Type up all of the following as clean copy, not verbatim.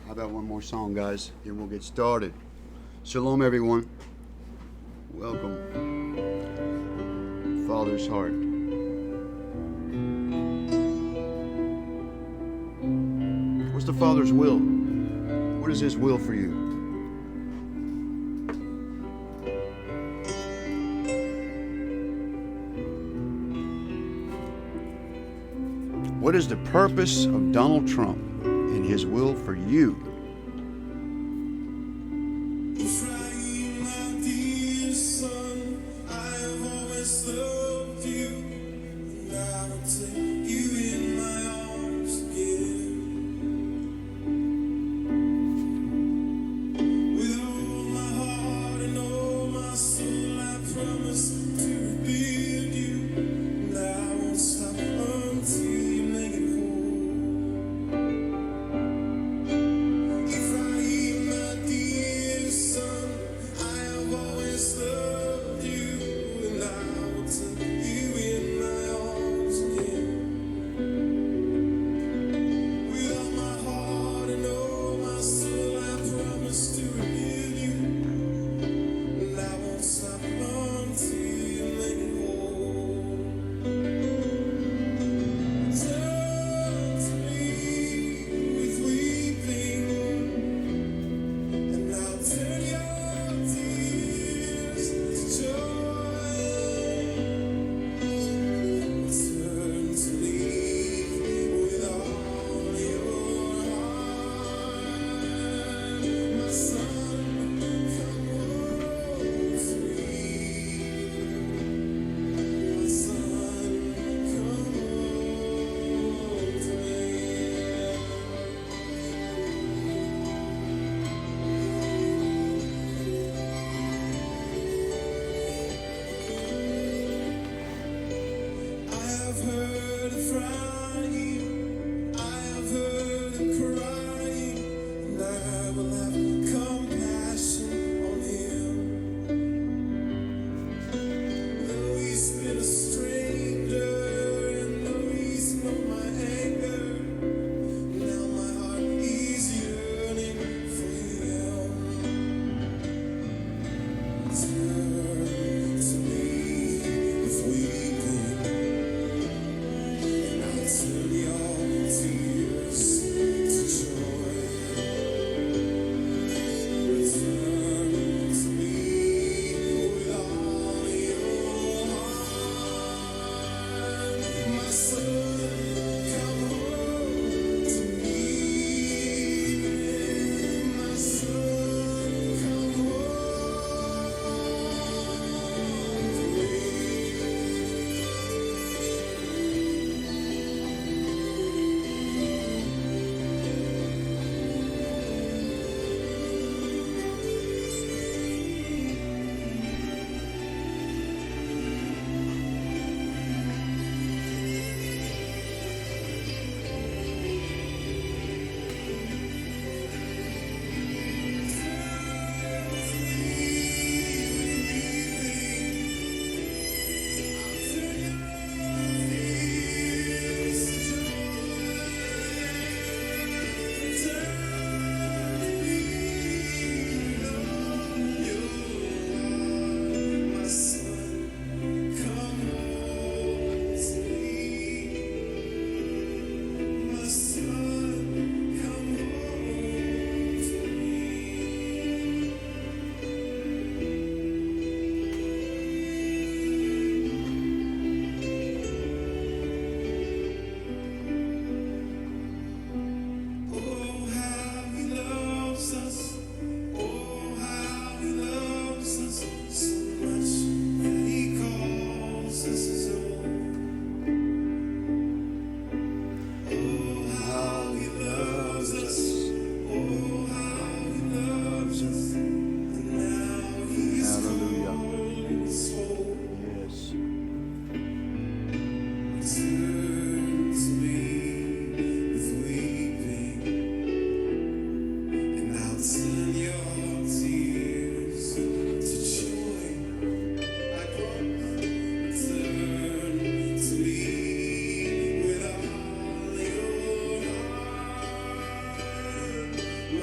How about one more song, guys? Then we'll get started. Shalom, everyone. Welcome. Father's heart. What's the Father's will? What is His will for you? What is the purpose of Donald Trump and his will for you?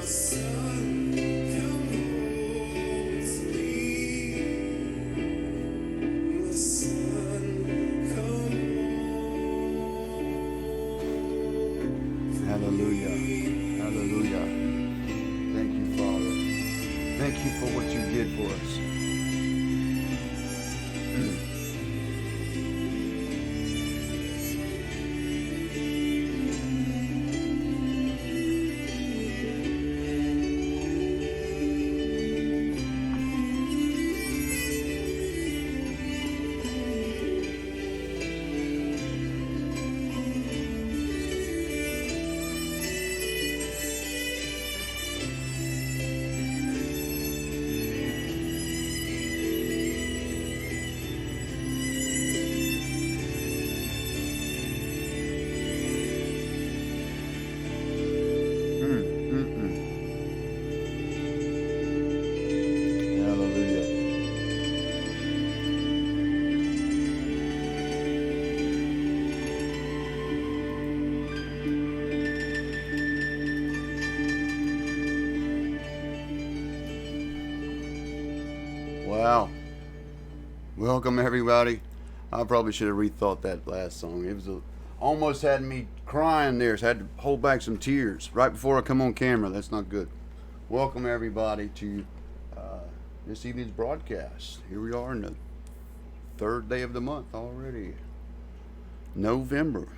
Hallelujah. Hallelujah. Thank you, Father. Thank you for what you did for us. Wow. Welcome, everybody. I probably should have rethought that last song. It was almost had me crying there, so I had to hold back some tears right before I come on camera. That's not good. Welcome, everybody, to this evening's broadcast. Here we are in the third day of the month already. November.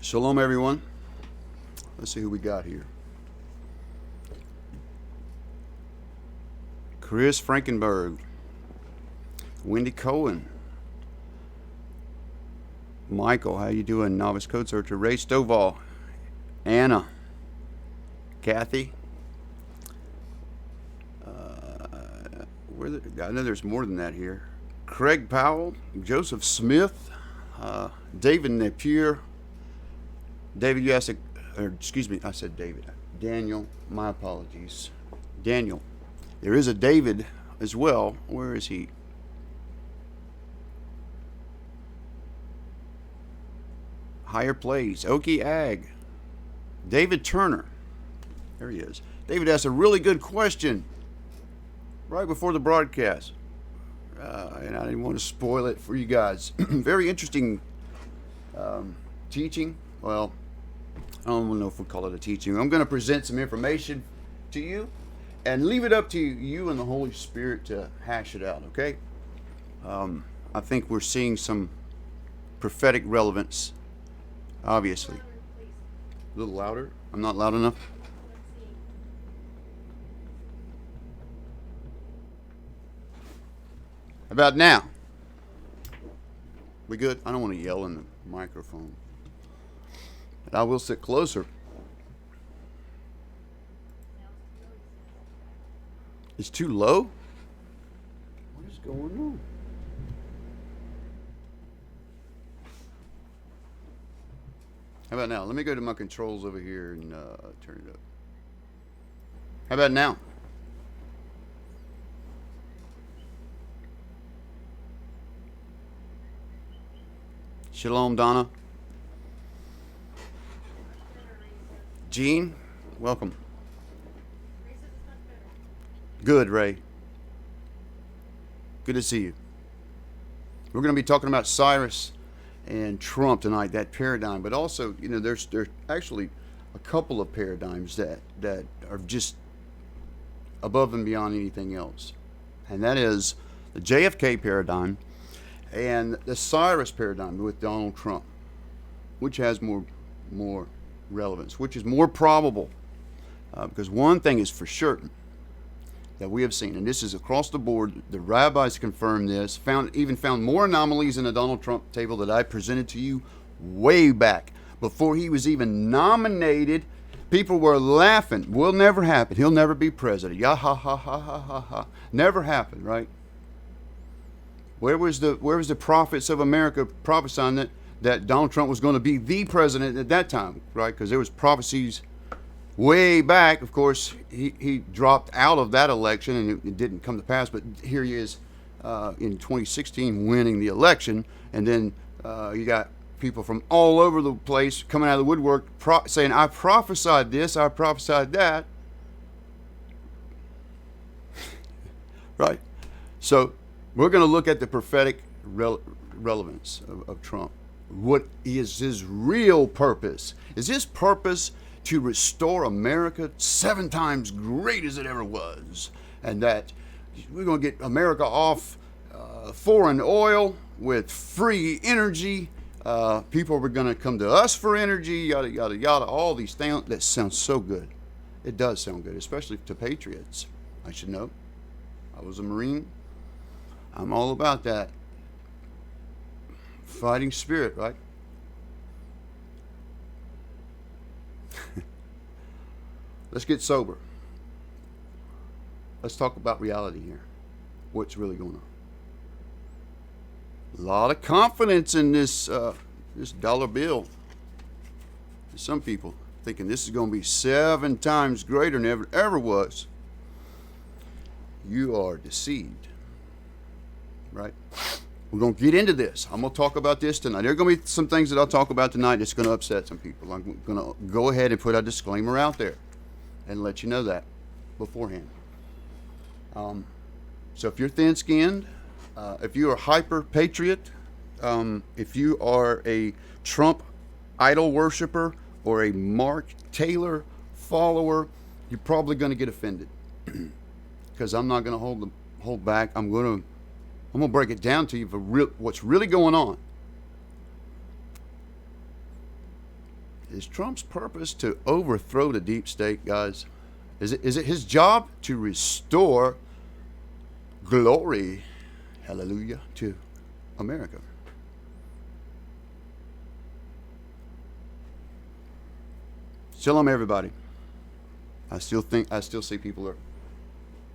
Shalom, everyone. Let's see who we got here. Chris Frankenberg, Wendy Cohen, Michael, how you doing? Novice Code Searcher, Ray Stovall, Anna, Kathy. I know there's more than that here. Craig Powell, Joseph Smith, David Napier. David, you asked, excuse me, I said David. Daniel, my apologies. Daniel. There is a David as well. Where is he? Higher Place. Okie Ag. David Turner. There he is. David asked a really good question right before the broadcast. And I didn't want to spoil it for you guys. Very interesting teaching. Well, I don't know if we call it a teaching. I'm going to present some information to you and leave it up to you and the Holy Spirit to hash it out, okay? I think we're seeing some prophetic relevance, obviously. A little louder? I'm not loud enough? How about now? We good? I don't want to yell in the microphone. But I will sit closer. It's too low? What is going on? How about now? Let me go to my controls over here and turn it up. How about now? Shalom, Donna. Jean, welcome. Good, Ray. Good to see you. We're going to be talking about Cyrus and Trump tonight, that paradigm. But also, you know, there's actually a couple of paradigms that are just above and beyond anything else. And that is the JFK paradigm and the Cyrus paradigm with Donald Trump, which has more relevance, which is more probable. Because one thing is for certain that we have seen, and this is across the board, the rabbis confirmed this, found more anomalies in the Donald Trump table that I presented to you way back before he was even nominated. People were laughing. Will never happen. He'll never be president. Yeah, ha ha ha ha ha ha. Never happened, right? Where was the prophets of America prophesying that Donald Trump was going to be the president at that time, right? Because there was prophecies way back. Of course, he dropped out of that election and it didn't come to pass. But here he is in 2016 winning the election, and then you got people from all over the place coming out of the woodwork saying, "I prophesied this, I prophesied that." right? So we're going to look at the prophetic relevance of Trump. What is his real purpose? Is his purpose to restore America 7 times great as it ever was? And that we're going to get America off foreign oil with free energy. People are going to come to us for energy, yada, yada, yada. All these things. That sounds so good. It does sound good, especially to patriots. I should know. I was a Marine. I'm all about that. Fighting spirit, right? Let's get sober. Let's talk about reality here. What's really going on? A lot of confidence in this dollar bill. Some people thinking this is going to be 7 times greater than it ever was. You are deceived, right? We're going to get into this. I'm going to talk about this tonight. There are going to be some things that I'll talk about tonight that's going to upset some people. I'm going to go ahead and put a disclaimer out there and let you know that beforehand. So if you're thin-skinned, if you are hyper-patriot, if you are a Trump idol worshiper or a Mark Taylor follower, you're probably going to get offended because I'm not going to hold back. I'm going to break it down to you for what's really going on. Is Trump's purpose to overthrow the deep state, guys? Is it his job to restore glory, hallelujah, to America? Shalom, everybody. I still see people are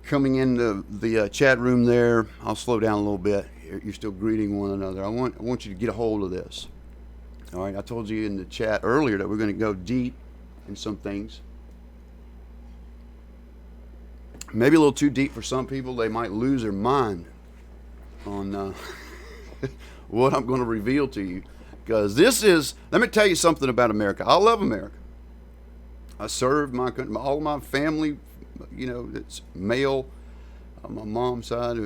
coming into the chat room there. I'll slow down a little bit. You're still greeting one another. I want you to get a hold of this. All right, I told you in the chat earlier that we're going to go deep in some things. Maybe a little too deep for some people. They might lose their mind on what I'm going to reveal to you. Because let me tell you something about America. I love America. I served my country, all my family, it's male. On my mom's side,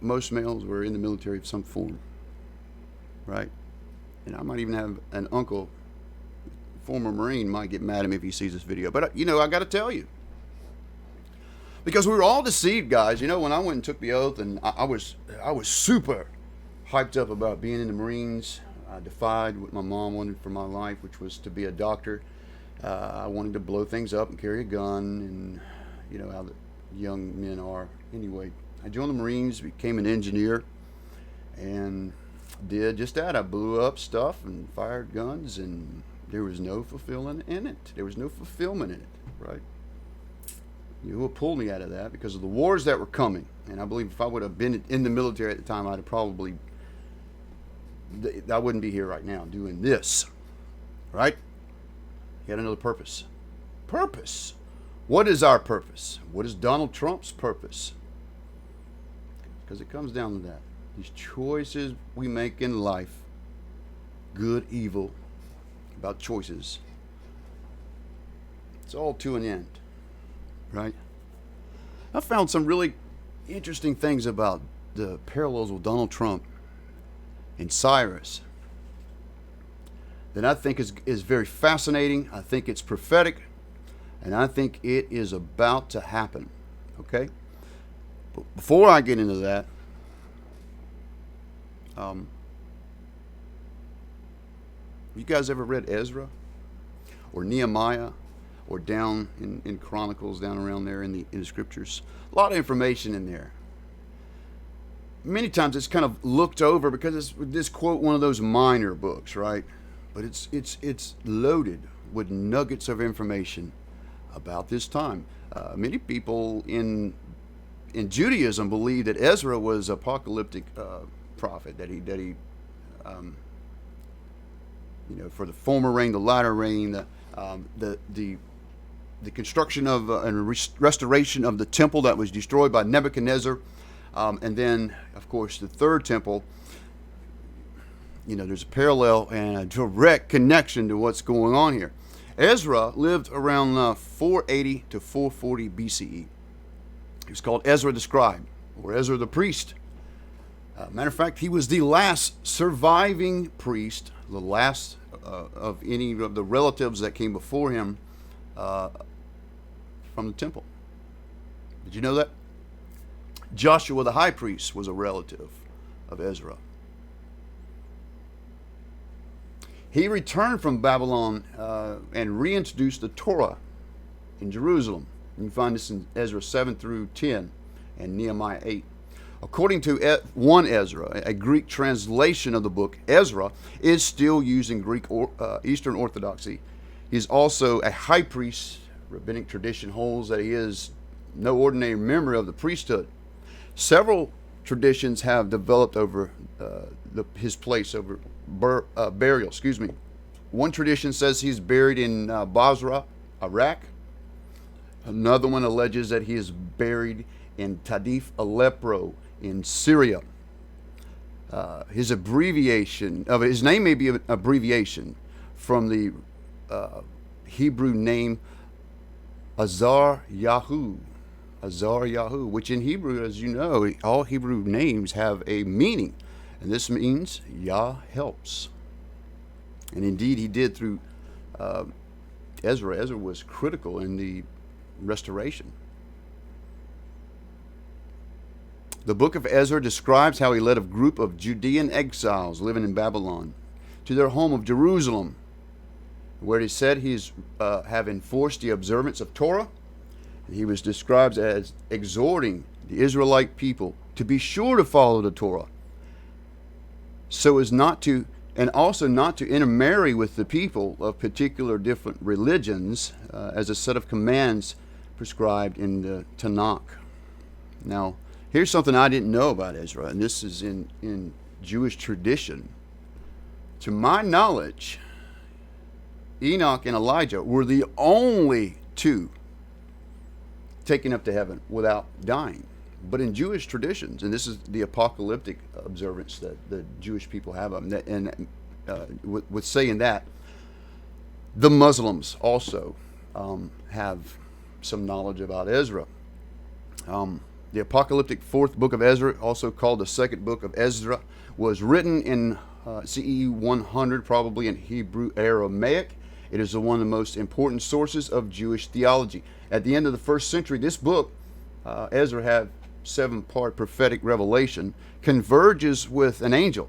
most males were in the military of some form, right? And I might even have an uncle, former Marine, might get mad at me if he sees this video. But, I got to tell you. Because we were all deceived, guys. When I went and took the oath, and I was super hyped up about being in the Marines. I defied what my mom wanted for my life, which was to be a doctor. I wanted to blow things up and carry a gun, and how the young men are. Anyway, I joined the Marines, became an engineer, and did just that. I blew up stuff and fired guns, and there was no fulfillment in it. Right? What pulled me out of that? Because of the wars that were coming. And I believe if I would have been in the military at the time, I wouldn't be here right now doing this. Right? He had another purpose. Purpose. What is our purpose? What is Donald Trump's purpose? Because it comes down to that. These choices we make in life, good, evil, about choices. It's all to an end. Right? I found some really interesting things about the parallels with Donald Trump and Cyrus that I think is very fascinating. I think it's prophetic, and I think it is about to happen. Okay? But before I get into that, you guys ever read Ezra or Nehemiah? Or down in Chronicles, down around there in the scriptures. A lot of information in there. Many times it's kind of looked over because it's this quote one of those minor books, right? But it's loaded with nuggets of information about this time. Many people in Judaism believe that Ezra was apocalyptic prophet, that he for the former rain, the latter rain, the construction of and restoration of the temple that was destroyed by Nebuchadnezzar, and then, of course, the third temple. There's a parallel and a direct connection to what's going on here. Ezra lived around 480 to 440 BCE. He was called Ezra the Scribe. or Ezra the priest. Matter of fact, he was the last surviving priest, the last of any of the relatives that came before him from the temple. Did you know that? Joshua the high priest was a relative of Ezra. He returned from Babylon and reintroduced the Torah in Jerusalem. You can find this in Ezra 7 through 10 and Nehemiah 8. According to 1 Ezra, a Greek translation of the book, Ezra is still used in Greek Eastern Orthodoxy. He is also a high priest. Rabbinic tradition holds that he is no ordinary member of the priesthood. Several traditions have developed over his place over burial. One tradition says he's buried in Basra, Iraq. Another one alleges that he is buried in Tadif, Aleppo, in Syria. His name may be an abbreviation from the Hebrew name Azar Yahu, which in Hebrew, as you know, all Hebrew names have a meaning, and this means Yah helps. And indeed, he did through Ezra. Ezra was critical in the restoration. The book of Ezra describes how he led a group of Judean exiles living in Babylon to their home of Jerusalem, where he said he's have enforced the observance of Torah. He was described as exhorting the Israelite people to be sure to follow the Torah, so as not to, and also not to intermarry with the people of particular different religions, as a set of commands prescribed in the Tanakh. Now, here's something I didn't know about Ezra, and this is in Jewish tradition. To my knowledge, Enoch and Elijah were the only two taken up to heaven without dying. But in Jewish traditions, and this is the apocalyptic observance that the Jewish people have, and with saying that, the Muslims also have some knowledge about Ezra. The apocalyptic fourth book of Ezra, also called the second book of Ezra, was written in CE 100, probably in Hebrew Aramaic. It is one of the most important sources of Jewish theology. At the end of the first century, this book, Ezra had 7-part prophetic revelation, converges with an angel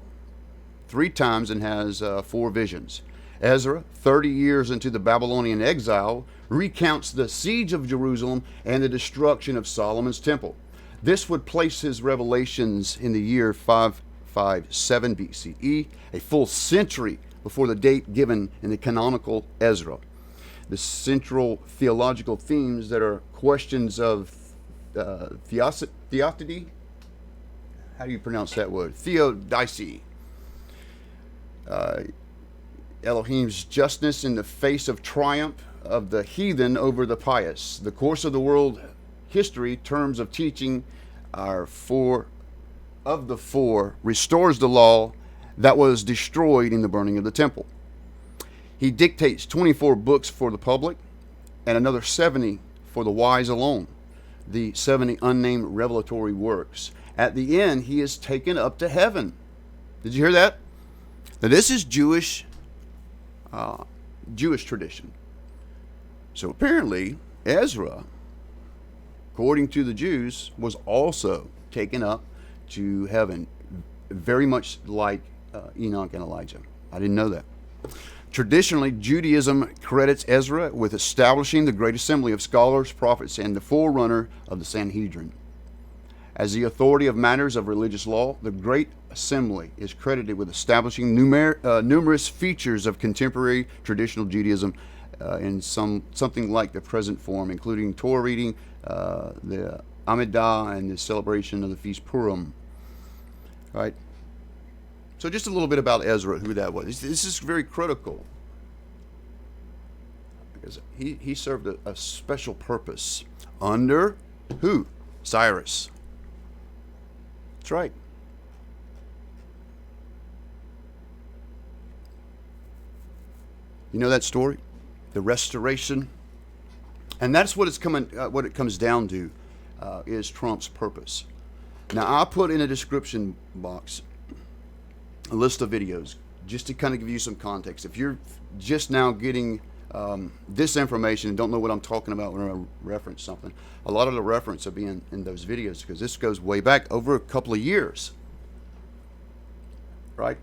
3 times and has 4 visions. Ezra, 30 years into the Babylonian exile, recounts the siege of Jerusalem and the destruction of Solomon's temple. This would place his revelations in the year 557 BCE, a full century before the date given in the canonical Ezra. The central theological themes that are questions of theodicy, how do you pronounce that word? Theodicy. Elohim's justness in the face of triumph of the heathen over the pious. The course of the world history, terms of teaching, are 4 of the 4 restores the law that was destroyed in the burning of the temple. He dictates 24 books for the public and another 70 for the wise alone, the 70 unnamed revelatory works. At the end, he is taken up to heaven. Did you hear that? Now, this is Jewish tradition. So apparently, Ezra, according to the Jews, was also taken up to heaven, very much like Enoch and Elijah. I didn't know that. Traditionally, Judaism credits Ezra with establishing the great assembly of scholars, prophets, and the forerunner of the Sanhedrin. As the authority of matters of religious law, the Great Assembly is credited with establishing numerous features of contemporary traditional Judaism in something like the present form, including Torah reading, the Amidah, and the celebration of the feast Purim. All right. So just a little bit about Ezra, who that was. This is very critical, because he served a special purpose under who? Cyrus. That's right. You know that story? The restoration. And that's what it's coming. What it comes down to is Trump's purpose. Now, I put in a description box a list of videos just to kind of give you some context. If you're just now getting this information and don't know what I'm talking about when I reference something, a lot of the reference will be in those videos, because this goes way back over a couple of years, right?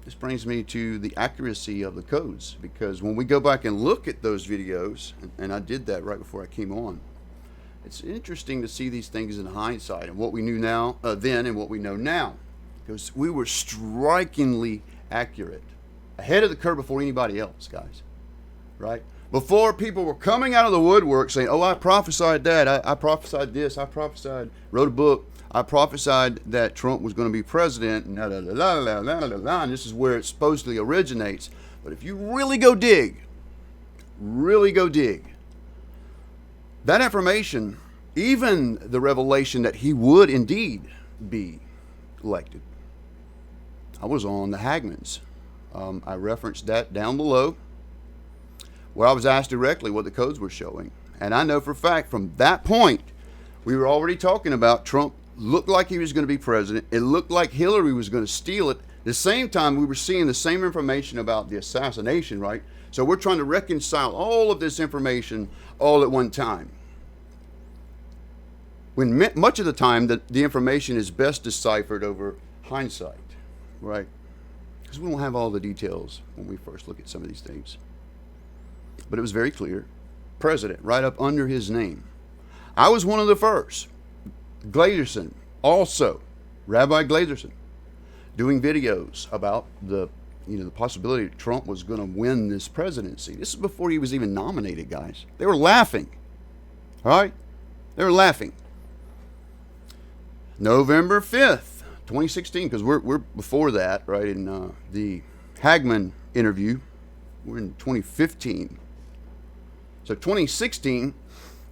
This brings me to the accuracy of the codes, because when we go back and look at those videos, and I did that right before I came on, it's interesting to see these things in hindsight and what we knew now then and what we know now, because we were strikingly accurate, ahead of the curve before anybody else, guys, right? Before people were coming out of the woodwork saying, oh, I prophesied that, I prophesied this, I prophesied, wrote a book, I prophesied that Trump was going to be president, and and this is where it supposedly originates. But if you really go dig, that information, even the revelation that he would indeed be elected. I was on the Hagmans. I referenced that down below, where I was asked directly what the codes were showing. And I know for a fact from that point, we were already talking about Trump looked like he was going to be president. It looked like Hillary was going to steal it. At the same time, we were seeing the same information about the assassination, right? So we're trying to reconcile all of this information all at one time, when much of the time the information is best deciphered over hindsight, right? Because we don't have all the details when we first look at some of these things. But it was very clear. President, right up under his name. I was one of the first. Gladerson, also, Rabbi Gladerson, doing videos about the possibility that Trump was going to win this presidency. This is before he was even nominated, guys. They were laughing. All right? They were laughing. November 5th, 2016, because we're before that, right, in the Hagman interview. We're in 2015. So 2016,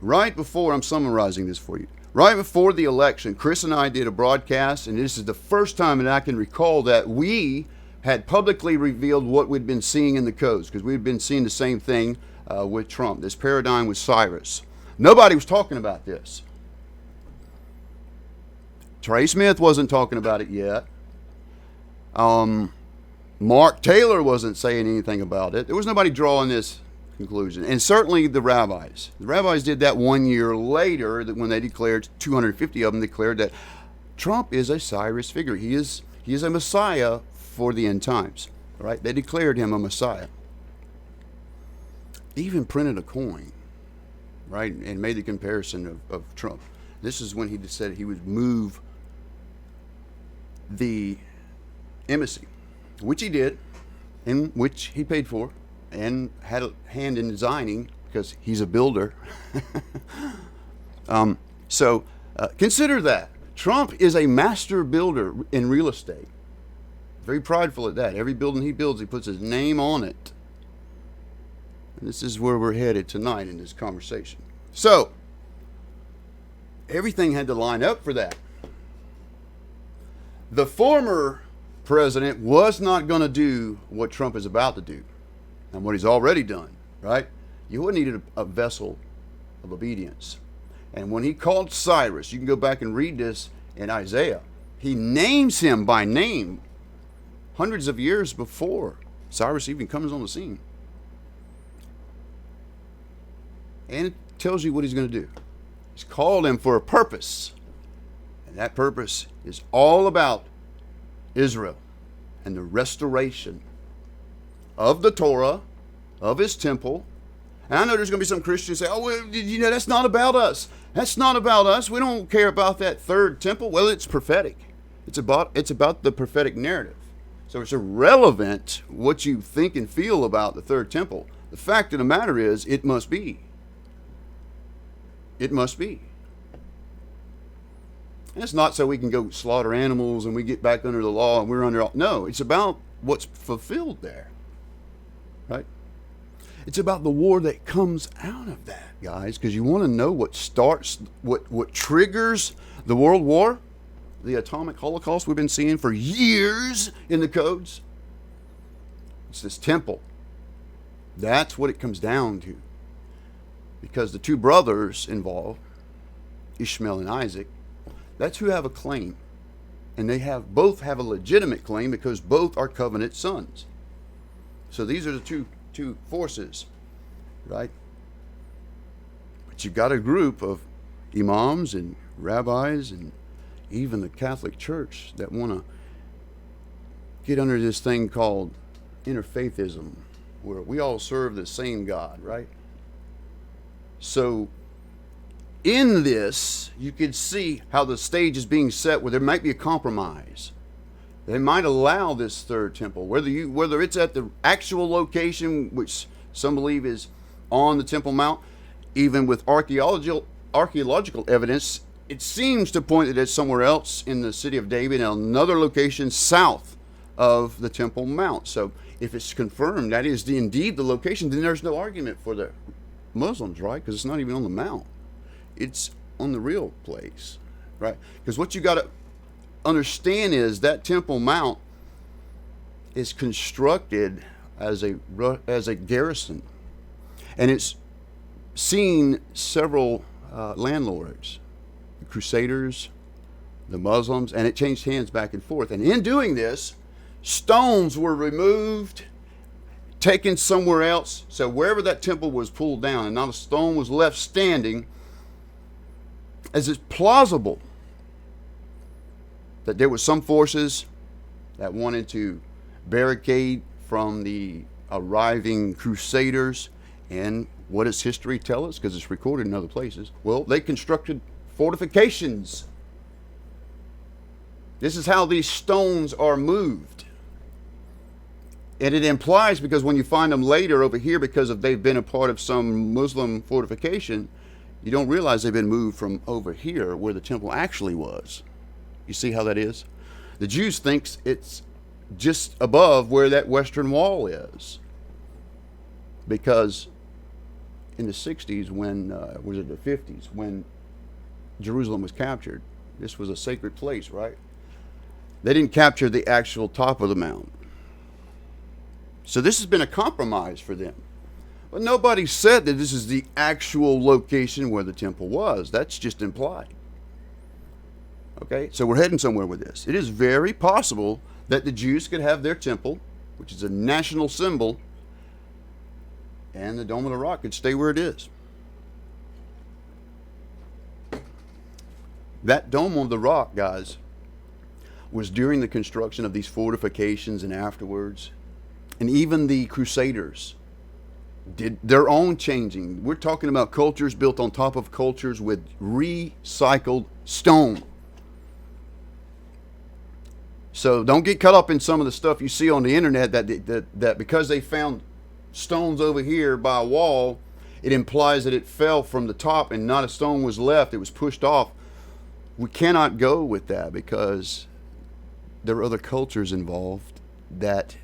right before, I'm summarizing this for you, right before the election, Chris and I did a broadcast, and this is the first time that I can recall that we had publicly revealed what we'd been seeing in the codes, because we'd been seeing the same thing with Trump, this paradigm with Cyrus. Nobody was talking about this. Trey Smith wasn't talking about it yet. Mark Taylor wasn't saying anything about it. There was nobody drawing this conclusion. And certainly the rabbis. The rabbis did that 1 year later, that when they declared, 250 of them declared that Trump is a Cyrus figure. He is a Messiah for the end times. Right? They declared him a Messiah. They even printed a coin, right, and made the comparison of Trump. This is when he said he would move the embassy, which he did, and which he paid for, and had a hand in designing, because he's a builder. So consider that. Trump is a master builder in real estate. Very prideful at that. Every building he builds, he puts his name on it. And this is where we're headed tonight in this conversation. So, everything had to line up for that. The former president was not going to do what Trump is about to do and what he's already done, right? You needed a vessel of obedience. And when he called Cyrus, you can go back and read this in Isaiah, he names him by name hundreds of years before Cyrus even comes on the scene. And it tells you what he's going to do. He's called him for a purpose. And that purpose is all about Israel and the restoration of the Torah, of his temple. And I know there's going to be some Christians say, oh, well, that's not about us. That's not about us. We don't care about that third temple. Well, it's prophetic. It's about the prophetic narrative. So it's irrelevant what you think and feel about the third temple. The fact of the matter is, it must be. It must be. And it's not so we can go slaughter animals and we get back under the law and we're under all. No, it's about what's fulfilled there. Right? It's about the war that comes out of that, guys, because you want to know what starts, what triggers the world war, the atomic holocaust we've been seeing for years in the codes. It's this temple. That's what it comes down to. Because the two brothers involved, Ishmael and Isaac, That's who have a claim. And they both have a legitimate claim because both are covenant sons. So these are the two forces, right? But you've got a group of imams and rabbis and even the Catholic Church that want to get under this thing called interfaithism, where we all serve the same God, right? So in this, you can see how the stage is being set where there might be a compromise. They might allow this third temple, whether it's at the actual location, which some believe is on the Temple Mount, even with archaeological evidence, it seems to point that it's somewhere else in the city of David, and another location south of the Temple Mount. So if it's confirmed that is indeed the location, then there's no argument for the Muslims, right? Because it's not even on the Mount. It's on the real place, right? Because what you got to understand is that Temple Mount is constructed as a garrison, and it's seen several landlords, the Crusaders, the Muslims, and it changed hands back and forth. And in doing this, stones were removed, taken somewhere else. So wherever that temple was pulled down and not a stone was left standing, as it's plausible that there were some forces that wanted to barricade from the arriving Crusaders. And what does history tell us? Because it's recorded in other places. Well, they constructed fortifications. This is how these stones are moved. And it implies, because when you find them later over here, because they've been a part of some Muslim fortification, you don't realize they've been moved from over here where the temple actually was. You see how that is? The Jews think it's just above where that western wall is. Because in the 60s, was it the 50s, when Jerusalem was captured, this was a sacred place, right? They didn't capture the actual top of the mount. So this has been a compromise for them. But nobody said that this is the actual location where the temple was. That's just implied. Okay, so we're heading somewhere with this. It is very possible that the Jews could have their temple, which is a national symbol, and the Dome of the Rock could stay where it is. That Dome of the Rock, guys, was during the construction of these fortifications and afterwards. And even the Crusaders did their own changing. We're talking about cultures built on top of cultures with recycled stone. So don't get caught up in some of the stuff you see on the internet that because they found stones over here by a wall, it implies that it fell from the top and not a stone was left. It was pushed off. We cannot go with that because there are other cultures involved that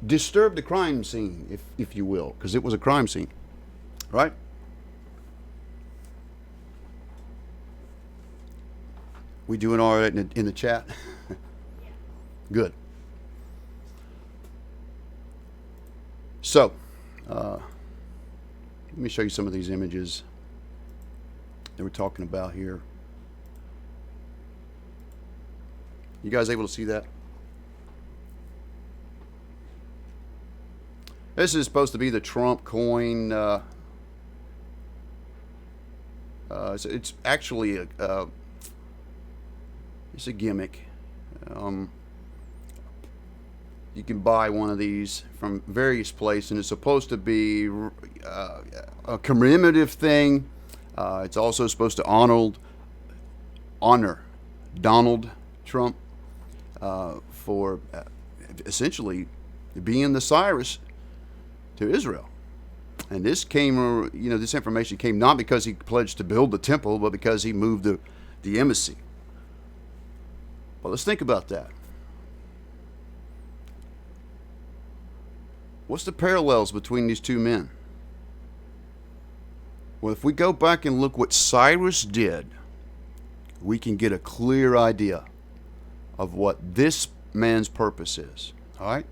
disturb the crime scene, if you will, because it was a crime scene, right? We doing all right in the chat? Good. So, let me show you some of these images that we're talking about here. You guys able to see that? This is supposed to be the Trump coin. It's actually it's a gimmick. You can buy one of these from various places, and it's supposed to be a commemorative thing. It's also supposed to honor Donald Trump for essentially being the Cyrus to Israel. And this came, this information came not because he pledged to build the temple, but because he moved the embassy. Well, let's think about that. What's the parallels between these two men? Well, if we go back and look what Cyrus did, we can get a clear idea of what this man's purpose is. All right?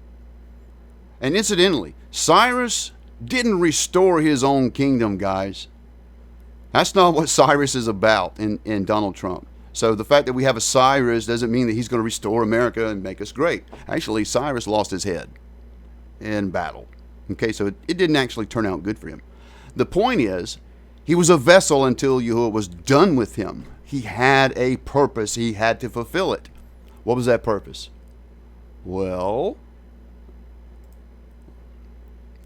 And incidentally, Cyrus didn't restore his own kingdom, guys. That's not what Cyrus is about in Donald Trump. So the fact that we have a Cyrus doesn't mean that he's going to restore America and make us great. Actually, Cyrus lost his head in battle. Okay, so it didn't actually turn out good for him. The point is, he was a vessel until Yahuwah was done with him. He had a purpose. He had to fulfill it. What was that purpose? Well,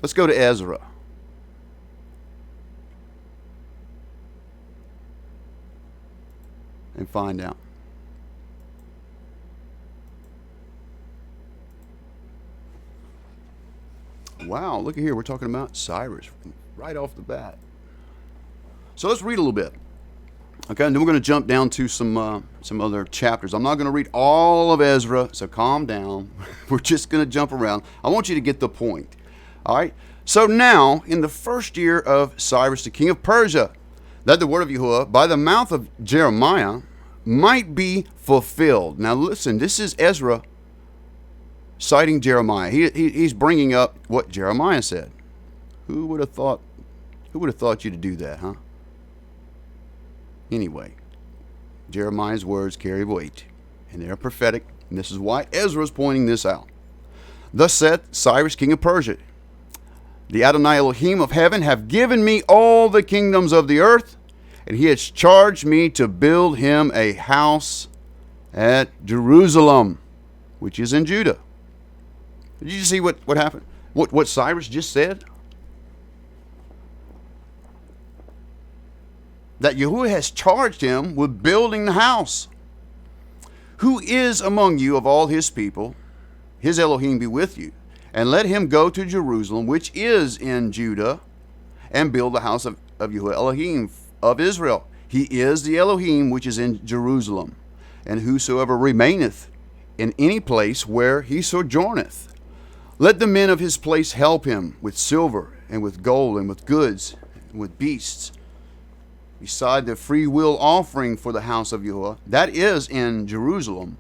let's go to Ezra. And find out. Wow, look at here. We're talking about Cyrus right off the bat. So let's read a little bit. Okay, and then we're going to jump down to some other chapters. I'm not going to read all of Ezra, so calm down. We're just going to jump around. I want you to get the point. All right? So now, in the first year of Cyrus, the king of Persia, that the word of Yahuwah by the mouth of Jeremiah might be fulfilled. Now listen, this is Ezra citing Jeremiah. He's bringing up what Jeremiah said. Who would have thought you to do that, huh? Anyway, Jeremiah's words carry weight, and they're prophetic, and this is why Ezra is pointing this out. Thus saith Cyrus, king of Persia, the Adonai Elohim of heaven have given me all the kingdoms of the earth, and he has charged me to build him a house at Jerusalem, which is in Judah. Did you see what happened? What Cyrus just said? That Yahuwah has charged him with building the house. Who is among you of all his people? His Elohim be with you. And let him go to Jerusalem, which is in Judah, and build the house of Yahuwah Elohim of Israel. He is the Elohim which is in Jerusalem. And whosoever remaineth in any place where he sojourneth, let the men of his place help him with silver and with gold and with goods and with beasts, beside the free will offering for the house of Yahuwah, that is in Jerusalem.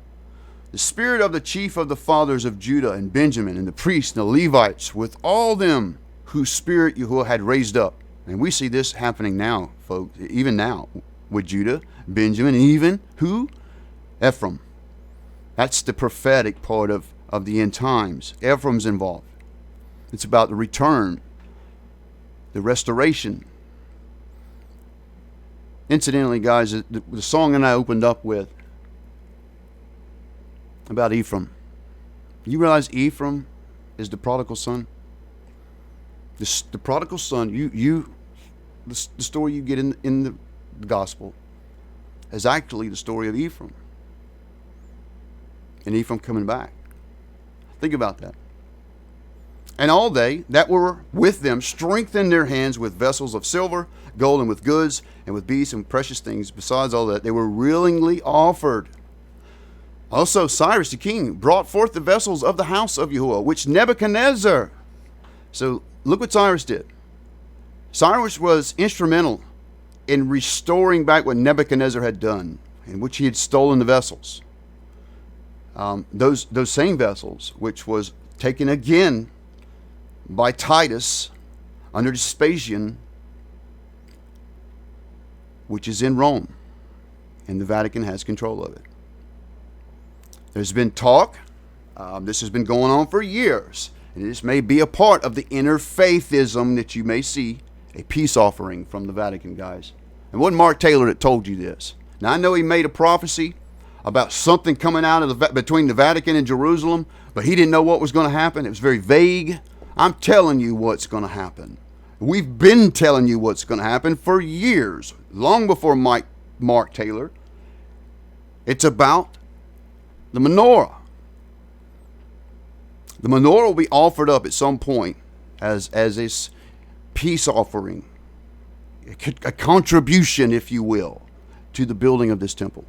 The spirit of the chief of the fathers of Judah and Benjamin and the priests and the Levites, with all them whose spirit Yahuwah had raised up. And we see this happening now, folks, even now, with Judah, Benjamin, and even who? Ephraim. That's the prophetic part of the end times. Ephraim's involved. It's about the return, the restoration. Incidentally, guys, the song that I opened up with about Ephraim. You realize Ephraim is the prodigal son? The prodigal son, the story you get in the gospel is actually the story of Ephraim. And Ephraim coming back. Think about that. And all they that were with them strengthened their hands with vessels of silver, gold, and with goods, and with beasts and precious things. Besides all that, they were willingly offered. Also Cyrus the king brought forth the vessels of the house of Yahuwah, which Nebuchadnezzar. So look what Cyrus did. Cyrus was instrumental in restoring back what Nebuchadnezzar had done, in which he had stolen the vessels. Those same vessels, which was taken again by Titus under Vespasian, which is in Rome, and the Vatican has control of it. There's been talk, this has been going on for years, and this may be a part of the interfaithism that you may see, a peace offering from the Vatican, guys. And it wasn't Mark Taylor that told you this. Now I know he made a prophecy about something coming out of between the Vatican and Jerusalem, but he didn't know what was going to happen. It was very vague. I'm telling you what's going to happen. We've been telling you what's going to happen for years, long before Mark Taylor. It's about the menorah. The menorah will be offered up at some point as a peace offering, a contribution, if you will, to the building of this temple.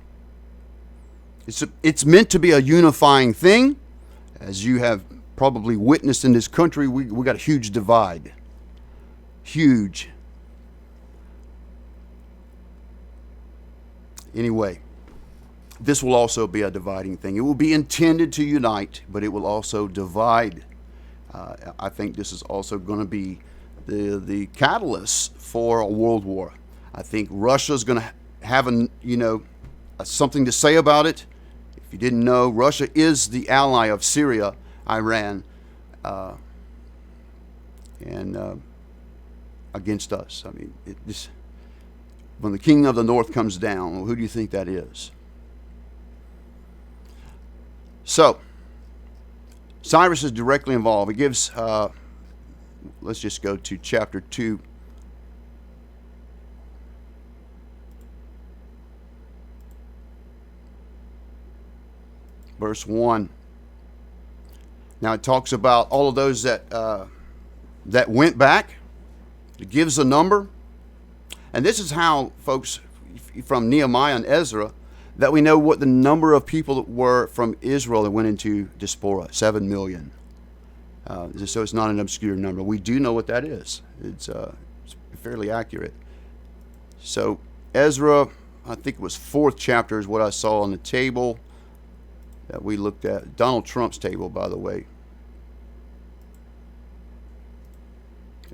It's meant to be a unifying thing. As you have probably witnessed in this country, we got a huge divide. Huge. Anyway, this will also be a dividing thing. It will be intended to unite, but it will also divide. I think this is also going to be the catalyst for a world war. I think Russia's going to have something to say about it. If you didn't know, Russia is the ally of Syria, Iran, and against us. I mean, when the king of the north comes down, who do you think that is? So, Cyrus is directly involved. It gives, let's just go to chapter 2. Verse 1. Now it talks about all of those that went back. It gives a number. And this is how, folks, from Nehemiah and Ezra, that we know what the number of people that were from Israel that went into diaspora, 7 million. So it's not an obscure number. We do know what that is. It's fairly accurate. So Ezra, I think it was 4th chapter is what I saw on the table that we looked at. Donald Trump's table, by the way.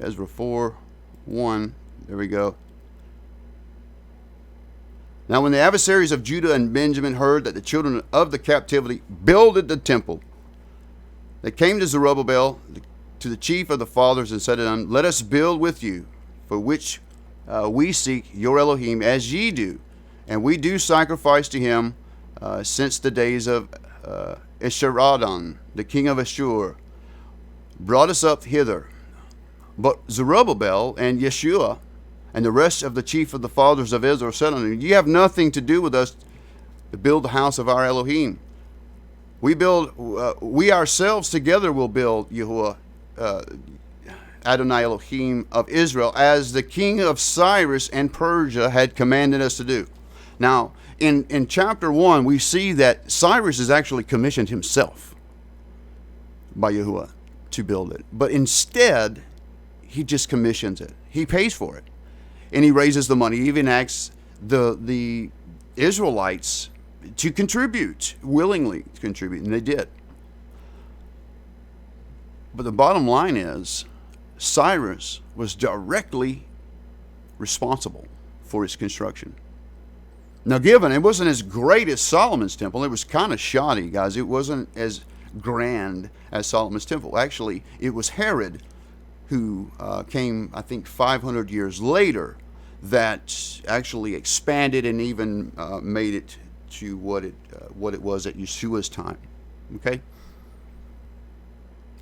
Ezra 4:1. There we go. Now when the adversaries of Judah and Benjamin heard that the children of the captivity builded the temple, they came to Zerubbabel, to the chief of the fathers, and said to them, Let us build with you, for which we seek your Elohim, as ye do. And we do sacrifice to him since the days of Esarhaddon, the king of Ashur, brought us up hither. But Zerubbabel and Yeshua and the rest of the chief of the fathers of Israel said unto him, Ye have nothing to do with us to build the house of our Elohim. We ourselves together will build Yahuwah, Adonai Elohim of Israel, as the king of Cyrus and Persia had commanded us to do. Now, in chapter 1, we see that Cyrus is actually commissioned himself by Yahuwah to build it. But instead, he just commissions it. He pays for it. And he raises the money. He even asks the Israelites to contribute, willingly to contribute, and they did. But the bottom line is, Cyrus was directly responsible for its construction. Now, given it wasn't as great as Solomon's temple, it was kind of shoddy, guys. It wasn't as grand as Solomon's temple. Actually, it was Herod who came, I think, 500 years later, that actually expanded and even made it to what it was at Yeshua's time. Okay,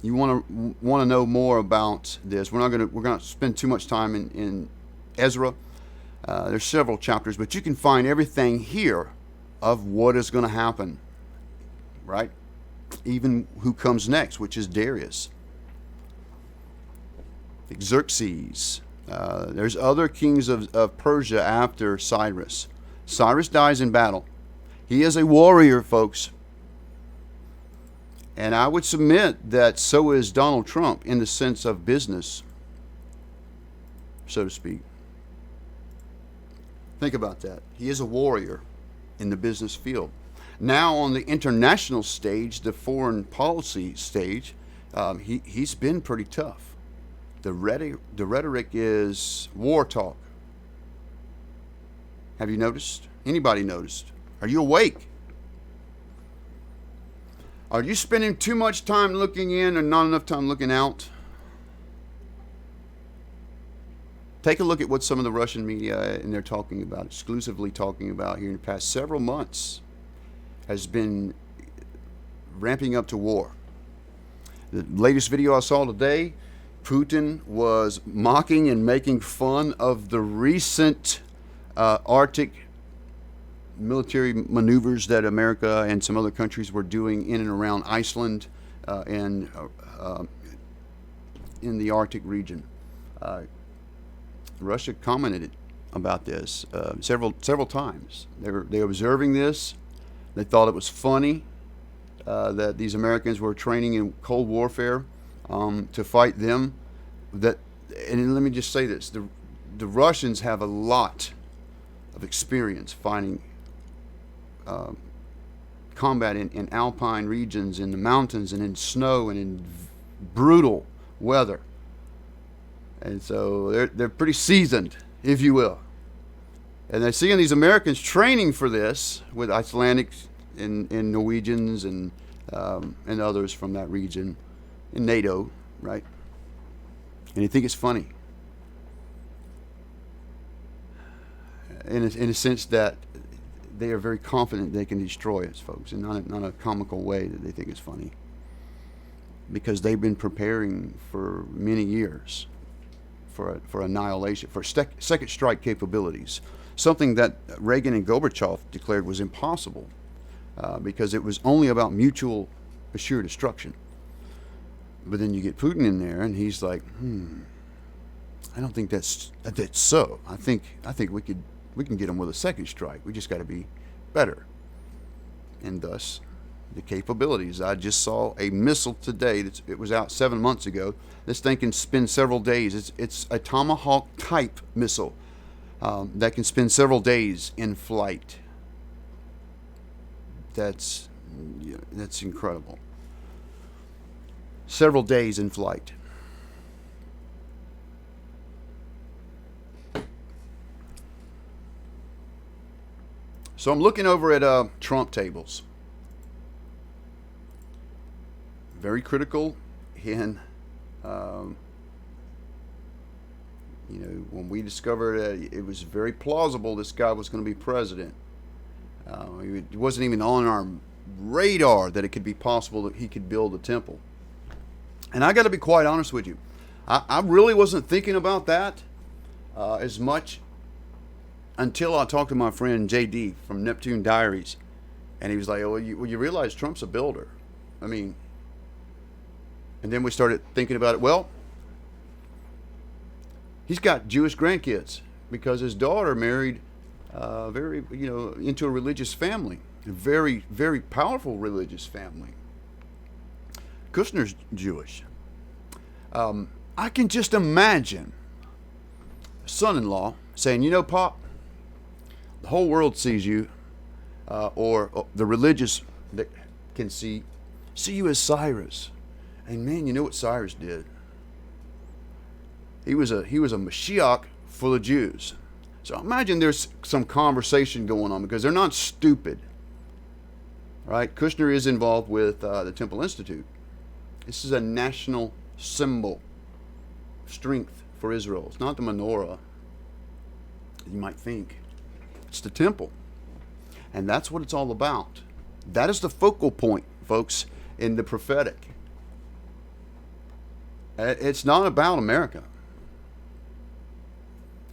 you want to know more about this? We're going to spend too much time in Ezra. There's several chapters, but you can find everything here of what is going to happen, right? Even who comes next, which is Darius. Xerxes. There's other kings of Persia after Cyrus. Cyrus dies in battle. He is a warrior, folks. And I would submit that so is Donald Trump in the sense of business, so to speak. Think about that. He is a warrior in the business field. Now on the international stage, the foreign policy stage, he's been pretty tough. The rhetoric is war talk. Have you noticed? Anybody noticed? Are you awake? Are you spending too much time looking in and not enough time looking out? Take a look at what some of the Russian media, and they're talking about, exclusively talking about here in the past several months, has been ramping up to war. The latest video I saw today, Putin was mocking and making fun of the recent Arctic military maneuvers that America and some other countries were doing in and around Iceland and in the Arctic region. Russia commented about this several times. They were observing this. They thought it was funny that these Americans were training in cold warfare to fight them. And let me just say this: the Russians have a lot of experience fighting combat in alpine regions, in the mountains, and in snow, and in brutal weather. And so they're pretty seasoned, if you will. And they're seeing these Americans training for this with Icelandics and Norwegians and others from that region, in NATO, right? And they think it's funny. In a sense that they are very confident they can destroy us, folks, and not a comical way that they think it's funny. Because they've been preparing for many years for annihilation, for second strike capabilities. Something that Reagan and Gorbachev declared was impossible because it was only about mutual assured destruction. But then you get Putin in there, and he's like, I don't think that's so. I think we can get them with a second strike. We just got to be better. And thus, the capabilities. I just saw a missile today. It was out 7 months ago. This thing can spend several days. It's a Tomahawk type missile that can spend several days in flight. That's incredible. Several days in flight. So I'm looking over at Trump tables. Very critical in, when we discovered it was very plausible this guy was going to be president. It wasn't even on our radar that it could be possible that he could build a temple. And I got to be quite honest with you. I really wasn't thinking about that as much until I talked to my friend JD from Neptune Diaries. And he was like, well, you realize Trump's a builder. I mean, and then we started thinking about it. Well, he's got Jewish grandkids because his daughter married into a religious family, a very, very powerful religious family. Kushner's Jewish. I can just imagine a son-in-law saying, Pop, the whole world sees you, or the religious that can see you as Cyrus. And man, you know what Cyrus did? He was a Mashiach for the Jews. So imagine there's some conversation going on because they're not stupid, right? Kushner is involved with the Temple Institute. This is a national symbol of strength for Israel. It's not the menorah, you might think. It's the temple. And that's what it's all about. That is the focal point, folks, in the prophetic. It's not about America.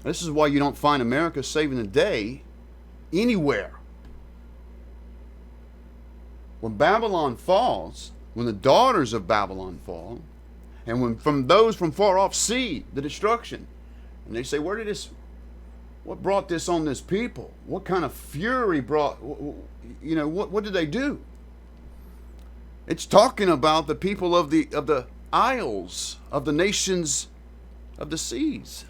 This is why you don't find America saving the day anywhere. When Babylon falls, when the daughters of Babylon fall, and when from those from far off see the destruction, and they say, what brought this on this people? What kind of fury brought, what did they do? It's talking about the people of the isles, of the nations of the seas,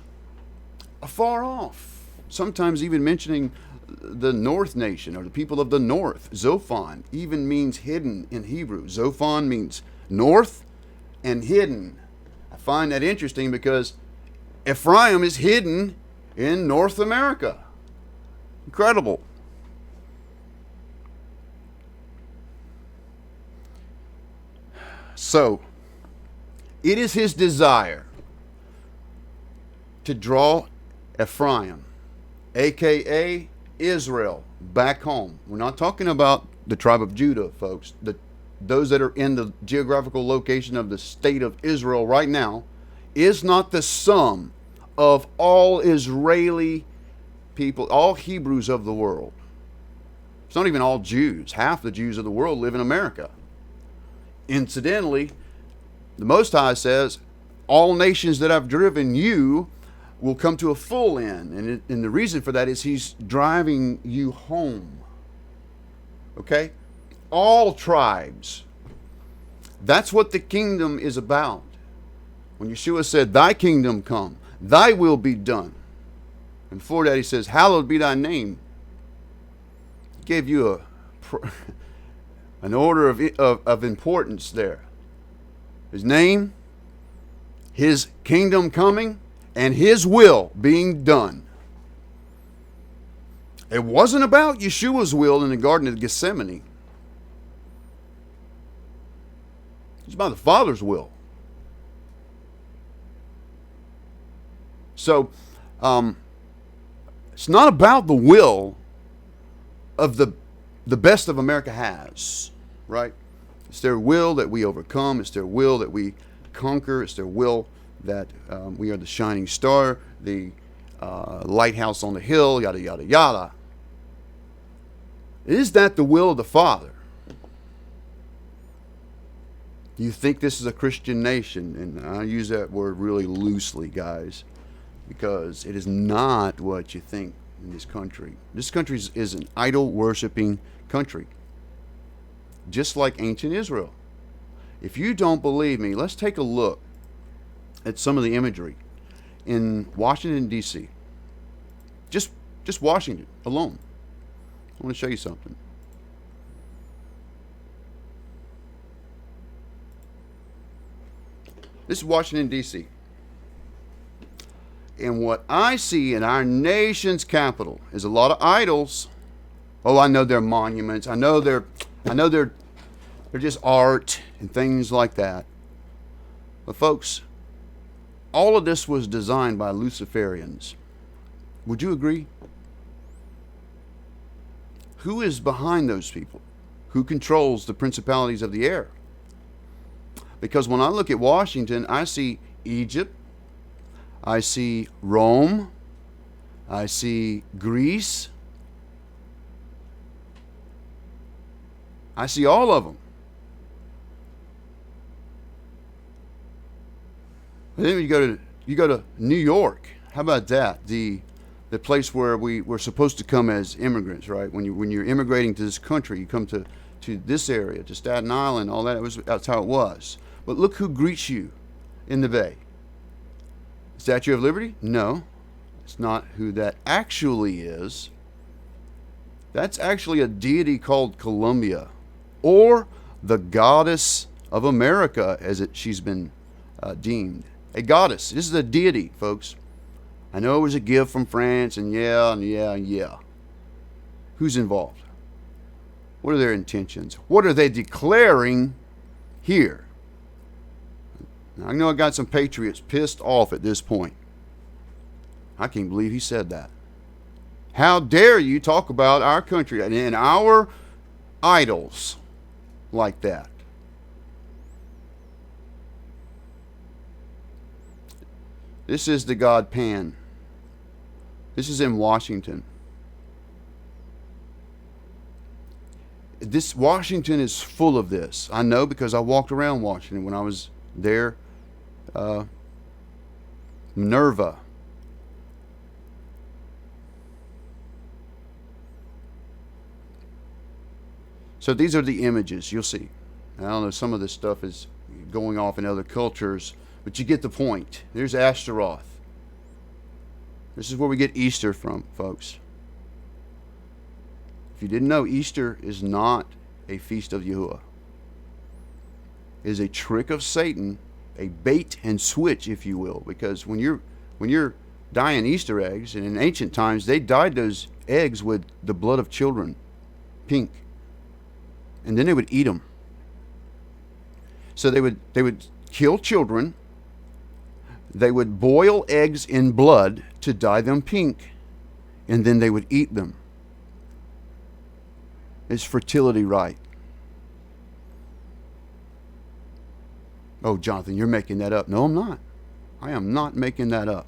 afar off. Sometimes even mentioning the north nation, or the people of the north. Zophon even means hidden in Hebrew. Zophon means north and hidden. I find that interesting because Ephraim is hidden in North America. Incredible. So, it is his desire to draw Ephraim, aka Israel, back home. We're not talking about the tribe of Judah, folks. Those that are in the geographical location of the state of Israel right now is not the sum of all Israeli people, all Hebrews of the world. It's not even all Jews. Half the Jews of the world live in America. Incidentally, the Most High says, all nations that I've driven you will come to a full end. And the reason for that is he's driving you home. Okay? All tribes. That's what the kingdom is about. When Yeshua said, thy kingdom come, thy will be done. And before that he says, hallowed be thy name. He gave you an order of importance there. His name, his kingdom coming, and his will being done. It wasn't about Yeshua's will in the Garden of Gethsemane. It's about the Father's will. So, it's not about the will of the best of America has, right? It's their will that we overcome. It's their will that we conquer. It's their will that we are the shining star, the lighthouse on the hill, yada, yada, yada. Is that the will of the Father? Do you think this is a Christian nation? And I use that word really loosely, guys, because it is not what you think in this country. This country is an idol-worshiping country, just like ancient Israel. If you don't believe me, let's take a look at some of the imagery in Washington, D.C. Just Washington alone. I want to show you something. This is Washington, D.C. And what I see in our nation's capital is a lot of idols. Oh, I know they're monuments. I know they're just art and things like that. But folks, all of this was designed by Luciferians. Would you agree? Who is behind those people? Who controls the principalities of the air? Because when I look at Washington, I see Egypt, I see Rome, I see Greece, I see all of them. And then you go to New York. How about that? The place where we're supposed to come as immigrants, right? When you're immigrating to this country, you come to this area, to Staten Island, all that. That's how it was. But look who greets you in the Bay. Statue of Liberty? No, it's not who that actually is. That's actually a deity called Columbia, or the goddess of America, as she's been deemed. A goddess. This is a deity, folks. I know it was a gift from France, and yeah. Who's involved? What are their intentions? What are they declaring here? I know I got some patriots pissed off at this point. I can't believe he said that. How dare you talk about our country and our idols like that? This is the god Pan. This is in Washington. Washington is full of this. I know because I walked around Washington when I was there. Minerva. So these are the images. You'll see. I don't know, some of this stuff is going off in other cultures, but you get the point. There's Ashtaroth. This is where we get Easter from, folks. If you didn't know, Easter is not a feast of Yahuwah. It is a trick of Satan, a bait and switch, if you will, because when you're dyeing Easter eggs, and in ancient times they dyed those eggs with the blood of children, pink, and then they would eat them. So they would kill children. They would boil eggs in blood to dye them pink, and then they would eat them. It's fertility rite. Oh, Jonathan, you're making that up. No, I'm not. I am not making that up.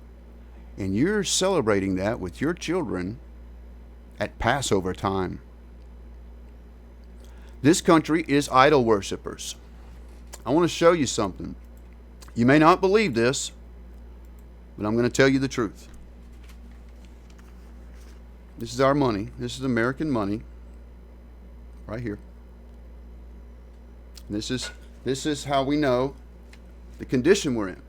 And you're celebrating that with your children at Passover time. This country is idol worshippers. I want to show you something. You may not believe this, but I'm going to tell you the truth. This is our money. This is American money. Right here. This is how we know the condition we're in.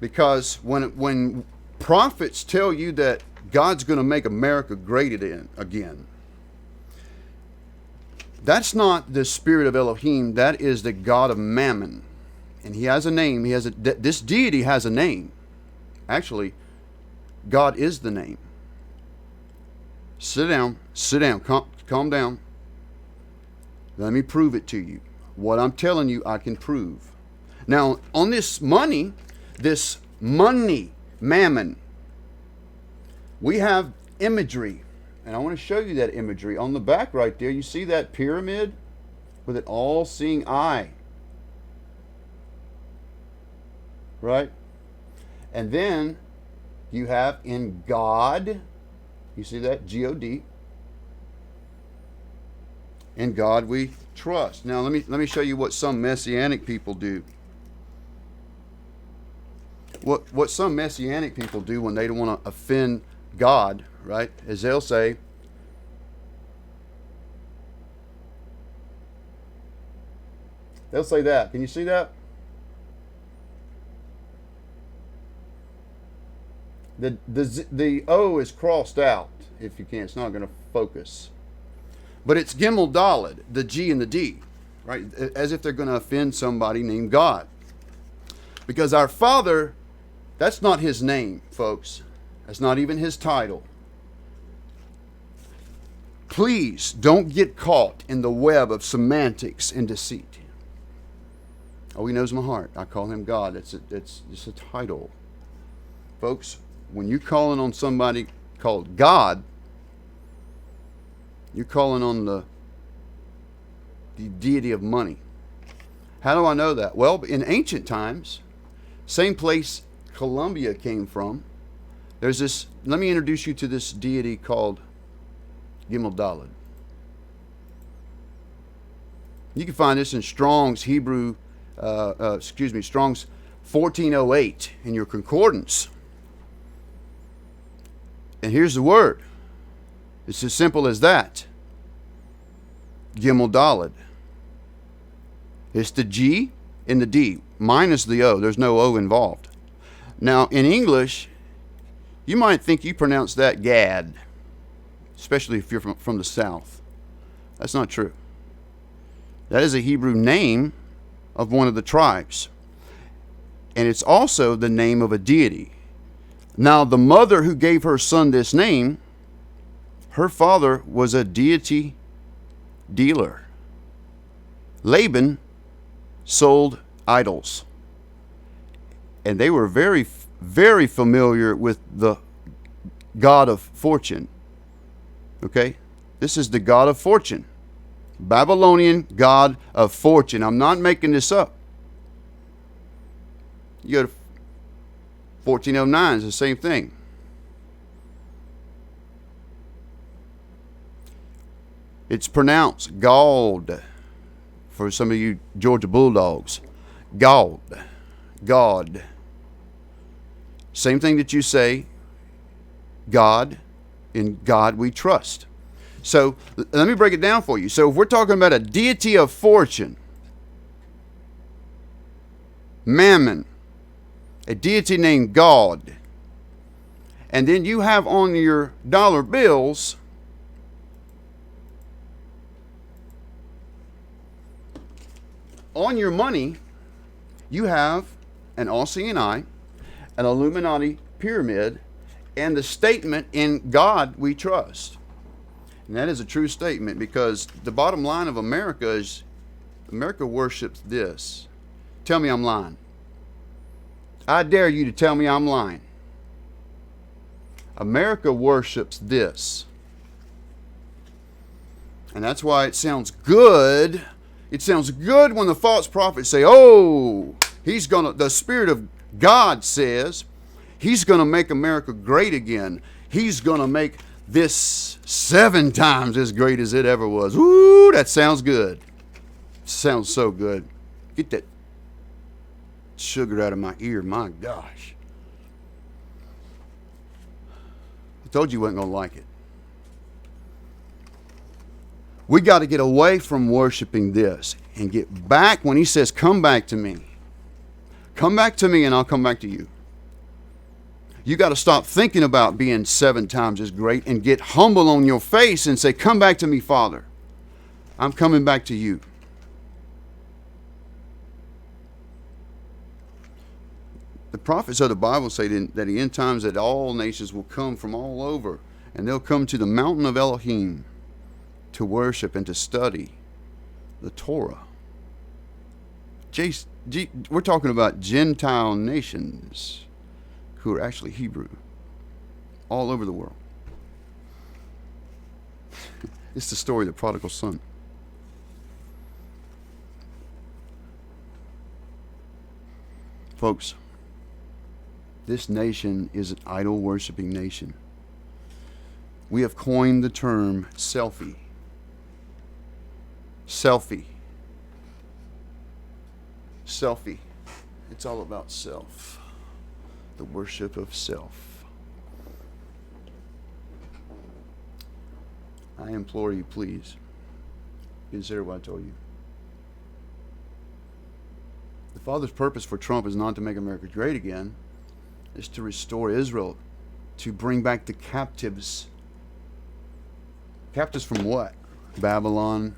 Because when prophets tell you that God's going to make America great again, that's not the spirit of Elohim. That is the God of Mammon. And he has a name. This deity has a name. Actually, God is the name. Sit down, calm down. Let me prove it to you. What I'm telling you, I can prove. Now, on this money, mammon, we have imagery. And I want to show you that imagery. On the back right there, you see that pyramid with an all-seeing eye. Right? And then you have in God, you see that? G-O-D. In God we trust. Now let me show you what some Messianic people do. What some Messianic people do when they don't want to offend God, right? Is they'll say, that. Can you see that? The O is crossed out. If you can, it's not going to focus. But it's Gimel Daled, the G and the D, right? As if they're going to offend somebody named God. Because our Father, that's not his name, folks. That's not even his title. Please don't get caught in the web of semantics and deceit. Oh, he knows my heart. I call him God. It's just a title. Folks, when you're calling on somebody called God, you're calling on the deity of money. How do I know that? Well, in ancient times, same place Columbia came from, there's this, let me introduce you to this deity called Gimel Daled. You can find this in Strong's Strong's 1408 in your concordance. And here's the word. It's as simple as that. Gimel Daled. It's the G and the D, minus the O. There's no O involved. Now, in English, you might think you pronounce that Gad, especially if you're from the South. That's not true. That is a Hebrew name of one of the tribes. And it's also the name of a deity. Now, the mother who gave her son this name, her father was a deity dealer. Laban sold idols. And they were very, very familiar with the God of fortune. Okay? This is the God of fortune. Babylonian God of fortune. I'm not making this up. You go to 1409, it's the same thing. It's pronounced Gald for some of you Georgia Bulldogs. Gald. God. Same thing that you say, God, in God we trust. So let me break it down for you. So if we're talking about a deity of fortune, Mammon, a deity named God, and then you have on your dollar bills on your money, you have an all-seeing eye, an Illuminati pyramid, and the statement, in God we trust. And that is a true statement, because the bottom line of America is America worships this. Tell me I'm lying. I dare you to tell me I'm lying. America worships this. And that's why it sounds good. It sounds good when the false prophets say, oh, the Spirit of God says, he's going to make America great again. He's going to make this 7 times as great as it ever was. Ooh, that sounds good. Sounds so good. Get that sugar out of my ear. My gosh. I told you you wasn't going to like it. We got to get away from worshiping this and get back when he says, come back to me. Come back to me and I'll come back to you. You got to stop thinking about being 7 times as great and get humble on your face and say, come back to me, Father. I'm coming back to you. The prophets of the Bible say that the end times that all nations will come from all over, and they'll come to the mountain of Elohim to worship and to study the Torah. We're talking about Gentile nations who are actually Hebrew all over the world. It's the story of the prodigal son. Folks, this nation is an idol-worshiping nation. We have coined the term selfie. Selfie. Selfie. It's all about self. The worship of self. I implore you, please, consider what I told you. The Father's purpose for Trump is not to make America great again. It's to restore Israel, to bring back the captives. Captives from what? Babylon,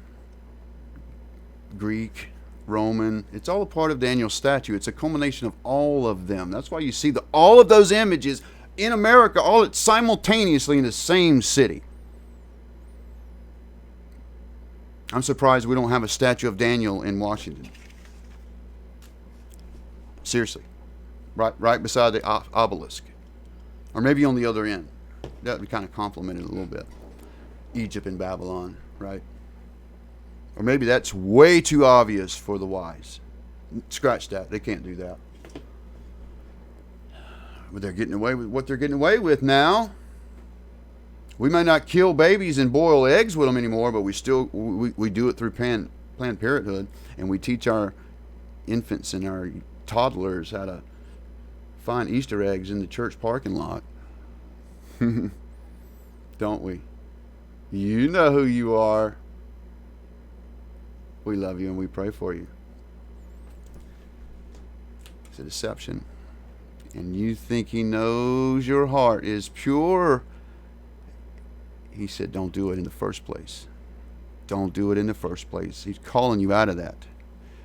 Greek, Roman. It's all a part of Daniel's statue. It's a culmination of all of them. That's why you see all of those images in America, all simultaneously in the same city. I'm surprised we don't have a statue of Daniel in Washington. Seriously. Right beside the obelisk. Or maybe on the other end. That would kind of complement it a little bit. Egypt and Babylon, right? Or maybe that's way too obvious for the wise. Scratch that. They can't do that. But they're getting away with what they're getting away with now. We may not kill babies and boil eggs with them anymore, but we do it through Planned Parenthood, and we teach our infants and our toddlers how to find Easter eggs in the church parking lot. Don't we? You know who you are. We love you and we pray for you. It's a deception. And you think he knows your heart is pure. He said, don't do it in the first place. Don't do it in the first place. He's calling you out of that.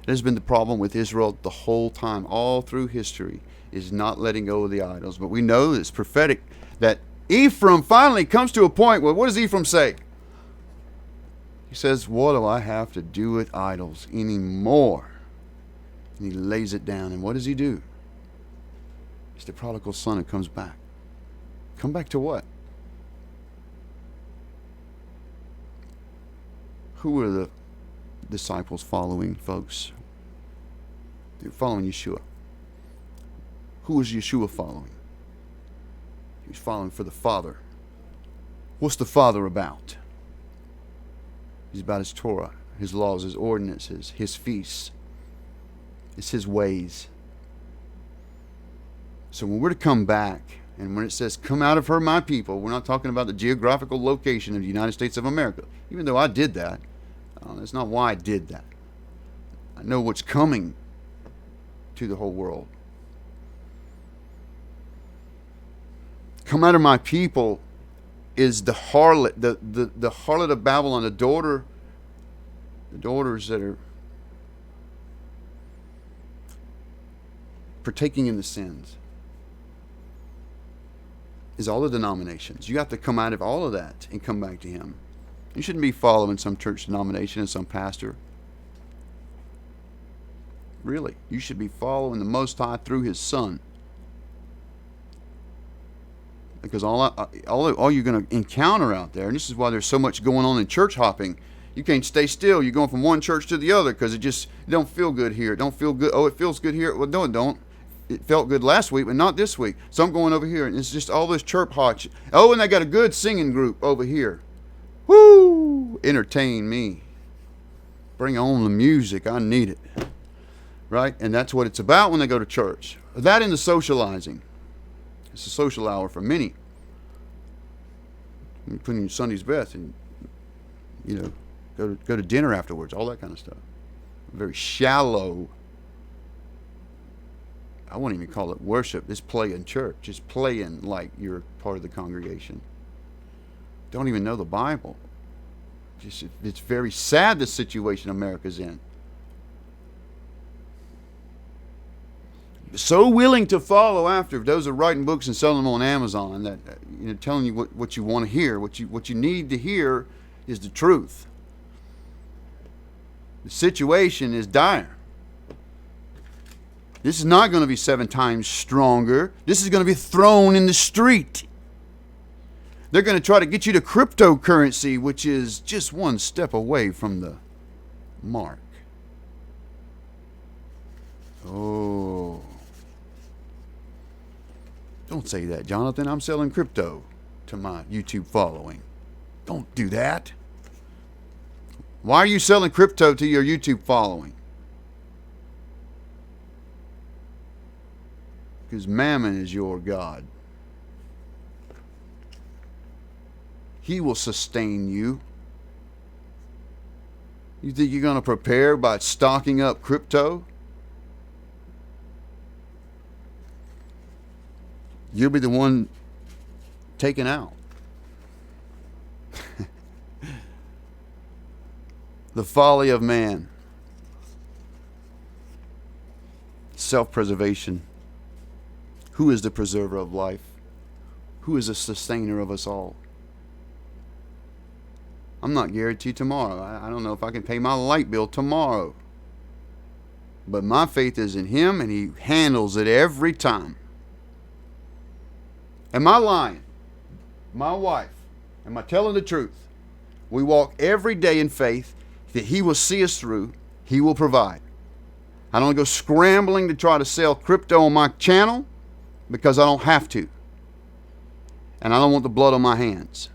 It has been the problem with Israel the whole time, all through history, is not letting go of the idols. But we know it's prophetic that Ephraim finally comes to a point where, what does Ephraim say? He says, what do I have to do with idols anymore? And he lays it down. And what does he do? It's the prodigal son who comes back. Come back to what? Who were the disciples following, folks? They're following Yeshua. Who was Yeshua following? He was following for the Father. What's the Father about? He's about his Torah, his laws, his ordinances, his feasts. It's his ways. So when we're to come back, and when it says, come out of her, my people, we're not talking about the geographical location of the United States of America. Even though I did that, that's not why I did that. I know what's coming to the whole world. Come out of my people is the harlot, the harlot of Babylon, the daughters that are partaking in the sins. Is all the denominations. You have to come out of all of that and come back to him. You shouldn't be following some church denomination and some pastor. Really. You should be following the Most High through his Son. Because all you're going to encounter out there, and this is why there's so much going on in church hopping. You can't stay still. You're going from one church to the other because it don't feel good here. It don't feel good. Oh, it feels good here. Well, no, it don't. It felt good last week, but not this week. So I'm going over here, and it's just all this chirp hotch. Oh, and they got a good singing group over here. Woo! Entertain me. Bring on the music. I need it. Right? And that's what it's about when they go to church. That and the socializing. It's a social hour for many. You put in your Sunday's best and, go to dinner afterwards. All that kind of stuff. Very shallow. I wouldn't even call it worship. It's play in church. It's playing like you're part of the congregation. Don't even know the Bible. It's very sad the situation America's in. so willing to follow after. Those are writing books and selling them on Amazon that telling you what you want to hear. What you need to hear is the truth. The situation is dire. This is not going to be 7 times stronger. This is going to be thrown in the street. They're going to try to get you to cryptocurrency, which is just one step away from the mark. Oh. Don't say that, Jonathan. I'm selling crypto to my YouTube following. Don't do that. Why are you selling crypto to your YouTube following? Because Mammon is your God. He will sustain you. You think you're going to prepare by stocking up crypto? You'll be the one taken out. The folly of man. Self-preservation. Who is the preserver of life? Who is the sustainer of us all? I'm not guaranteed tomorrow. I don't know if I can pay my light bill tomorrow. But my faith is in Him, and He handles it every time. Am I lying? My wife, am I telling the truth? We walk every day in faith that He will see us through. He will provide. I don't go scrambling to try to sell crypto on my channel because I don't have to. And I don't want the blood on my hands.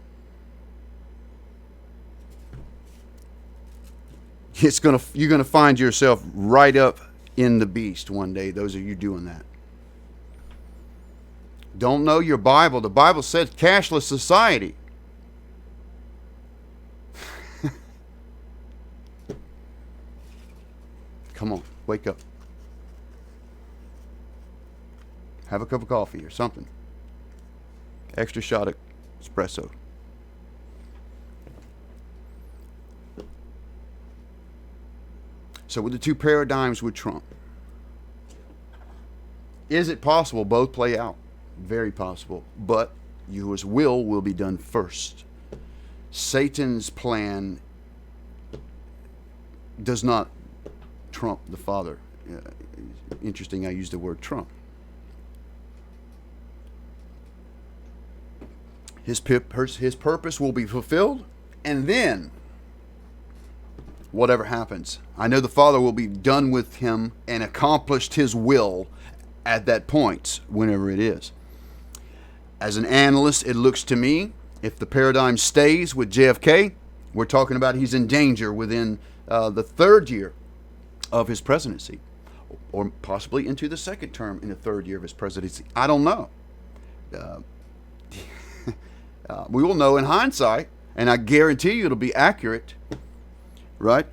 You're gonna find yourself right up in the beast one day, those of you doing that. Don't know your Bible. The Bible says cashless society. Come on, wake up. Have a cup of coffee or something. Extra shot of espresso. So with the two paradigms with Trump, is it possible both play out? Very possible. But Yahuwah's will be done first. Satan's plan does not trump the Father. Interesting I used the word trump. His purpose will be fulfilled, and then whatever happens, I know the Father will be done with him and accomplished His will at that point, whenever it is. As an analyst, it looks to me, if the paradigm stays with JFK, we're talking about he's in danger within the 3rd year of his presidency, or possibly into the 2nd term in the 3rd year of his presidency. I don't know. We will know in hindsight, and I guarantee you it'll be accurate, right?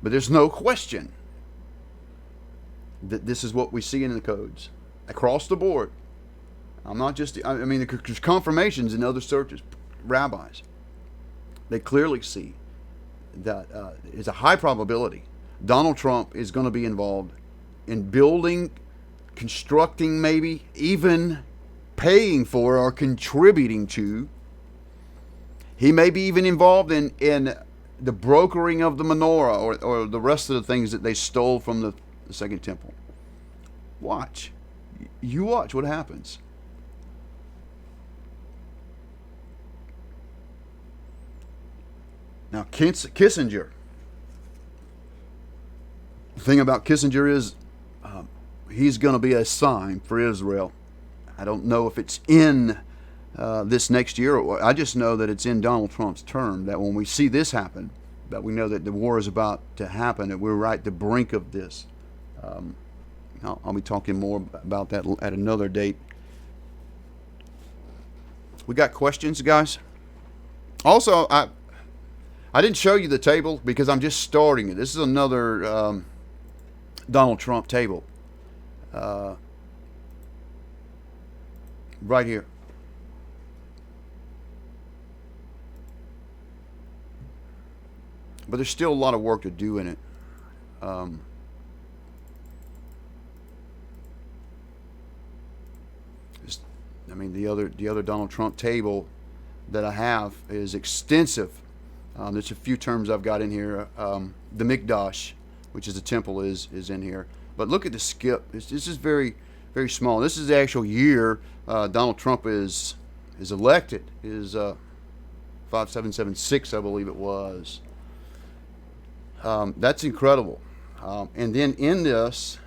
But there's no question that this is what we see in the codes across the board. I'm not just, I mean, there's confirmations in other searches, rabbis. They clearly see that it's a high probability Donald Trump is going to be involved in building, constructing, maybe even paying for or contributing to. He may be even involved in the brokering of the menorah or the rest of the things that they stole from the Second Temple. Watch. You watch what happens. Now, Kissinger. The thing about Kissinger is he's going to be a sign for Israel. I don't know if it's in this next year. Or I just know that it's in Donald Trump's term, that when we see this happen, that we know that the war is about to happen, that we're right at the brink of this. I'll be talking more about that at another date. We got questions, guys? Also, I didn't show you the table because I'm just starting it. This is another Donald Trump table. Right here. But there's still a lot of work to do in it. I mean, the other Donald Trump table that I have is extensive. There's a few terms I've got in here. The Mikdash, which is the temple, is in here. But look at the skip. This is very, very small. This is the actual year Donald Trump is elected. Is 5776, I believe it was. That's incredible. And then in this,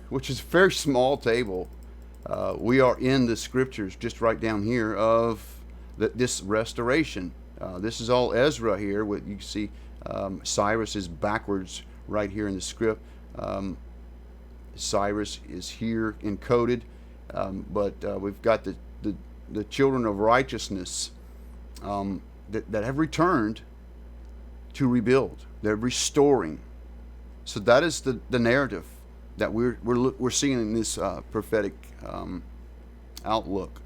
which is a very small table, we are in the scriptures just right down here of this restoration. This is all Ezra here. What you can see, Cyrus is backwards right here in the script. Cyrus is here encoded, but we've got the children of righteousness that have returned to rebuild. They're restoring. So that is the narrative that we're seeing in this prophetic outlook.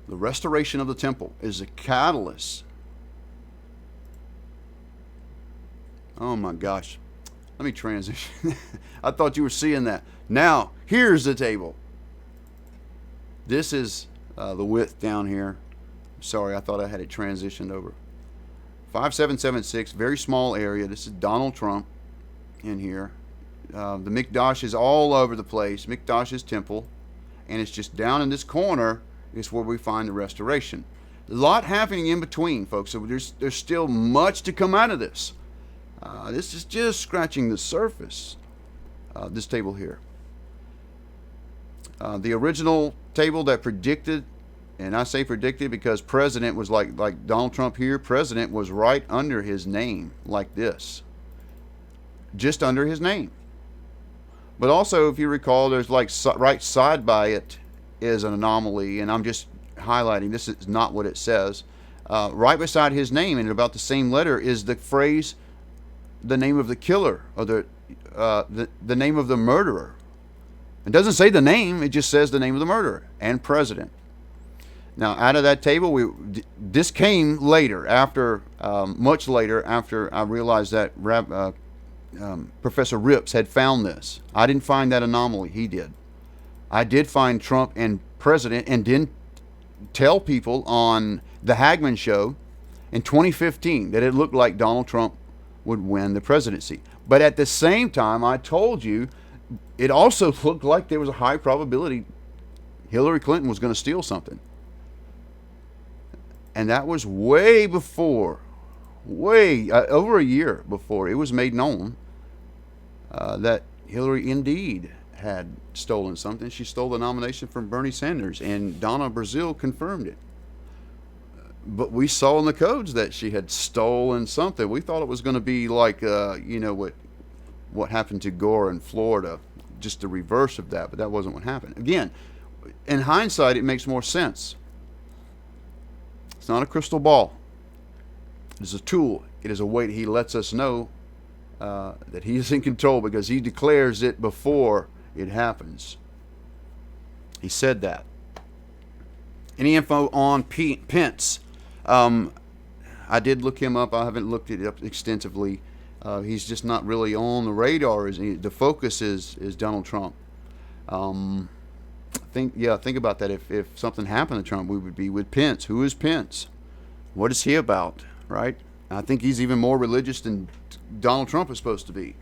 The restoration of the temple is a catalyst. Oh my gosh. Let me transition. I thought you were seeing that. Now, here's the table. This is the width down here. Sorry, I thought I had it transitioned over. 5776, very small area. This is Donald Trump in here. The Mikdash is all over the place. Mikdash's temple. And it's just down in this corner is where we find the restoration. A lot happening in between, folks. So there's still much to come out of this. This is just scratching the surface. This table here. The original table that predicted, and I say predicted because president was like Donald Trump here. President was right under his name, like this. Just under his name. But also, if you recall, there's like right side by it is an anomaly, and I'm just highlighting. This is not what it says. Right beside his name, and about the same letter, is the phrase, the name of the killer, or the name of the murderer. It doesn't say the name; it just says the name of the murderer and president. Now, out of that table, this came later, after much later, after I realized that Professor Rips had found this. I didn't find that anomaly; he did. I did find Trump and president, and didn't tell people on the Hagman show in 2015 that it looked like Donald Trump would win the presidency. But at the same time, I told you it also looked like there was a high probability Hillary Clinton was going to steal something. And that was way before, over a year before it was made known that Hillary indeed had stolen something. She stole the nomination from Bernie Sanders, and Donna Brazile confirmed it. But we saw in the codes that she had stolen something. We thought it was going to be like, what happened to Gore in Florida, just the reverse of that, but that wasn't what happened. Again, in hindsight, it makes more sense. It's not a crystal ball. It is a tool. It is a way that he lets us know that he is in control, because he declares it before it happens. He said that. Any info on Pence? I did look him up. I haven't looked it up extensively. He's just not really on the radar. The focus is Donald Trump. Think about that. If something happened to Trump, we would be with Pence. Who is Pence? What is he about? Right? I think he's even more religious than Donald Trump is supposed to be.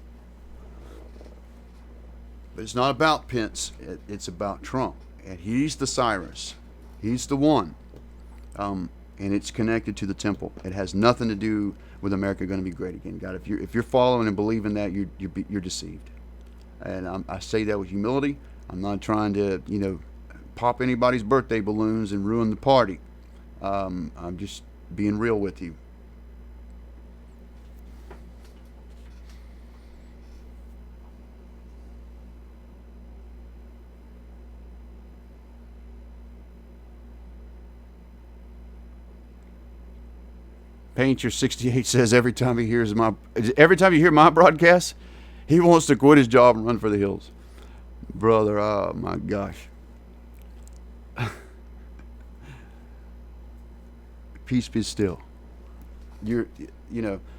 But it's not about Pence. It's about Trump. And he's the Cyrus. He's the one. And it's connected to the temple. It has nothing to do with America going to be great again. God, if you're following and believing that, you're deceived. And I say that with humility. I'm not trying to, pop anybody's birthday balloons and ruin the party. I'm just being real with you. Painter 68 says every time you hear my broadcast, he wants to quit his job and run for the hills. Brother, oh my gosh. Peace be still.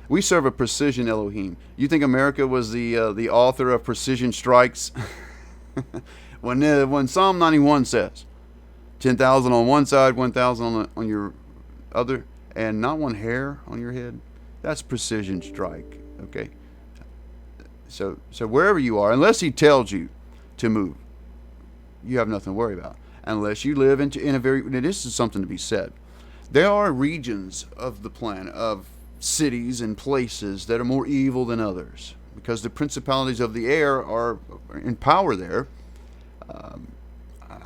We serve a precision Elohim. You think America was the author of precision strikes? When Psalm 91 says, 10,000 on one side, 1,000 on your other, and not one hair on your head. That's precision strike. Okay. So wherever you are, unless he tells you to move, you have nothing to worry about. Unless you live in a very, this is something to be said. There are regions of the planet, of cities and places that are more evil than others, because the principalities of the air are in power there.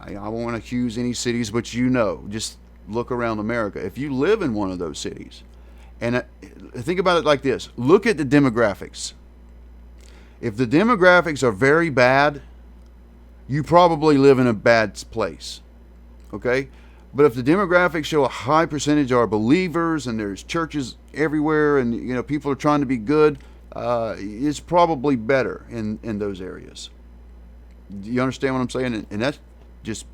I won't accuse any cities, but just look around America. If you live in one of those cities, and think about it like this: look at the demographics. If the demographics are very bad, you probably live in a bad place. Okay? But if the demographics show a high percentage are believers and there's churches everywhere and people are trying to be good, it's probably better in those areas. Do you understand what I'm saying? And that's just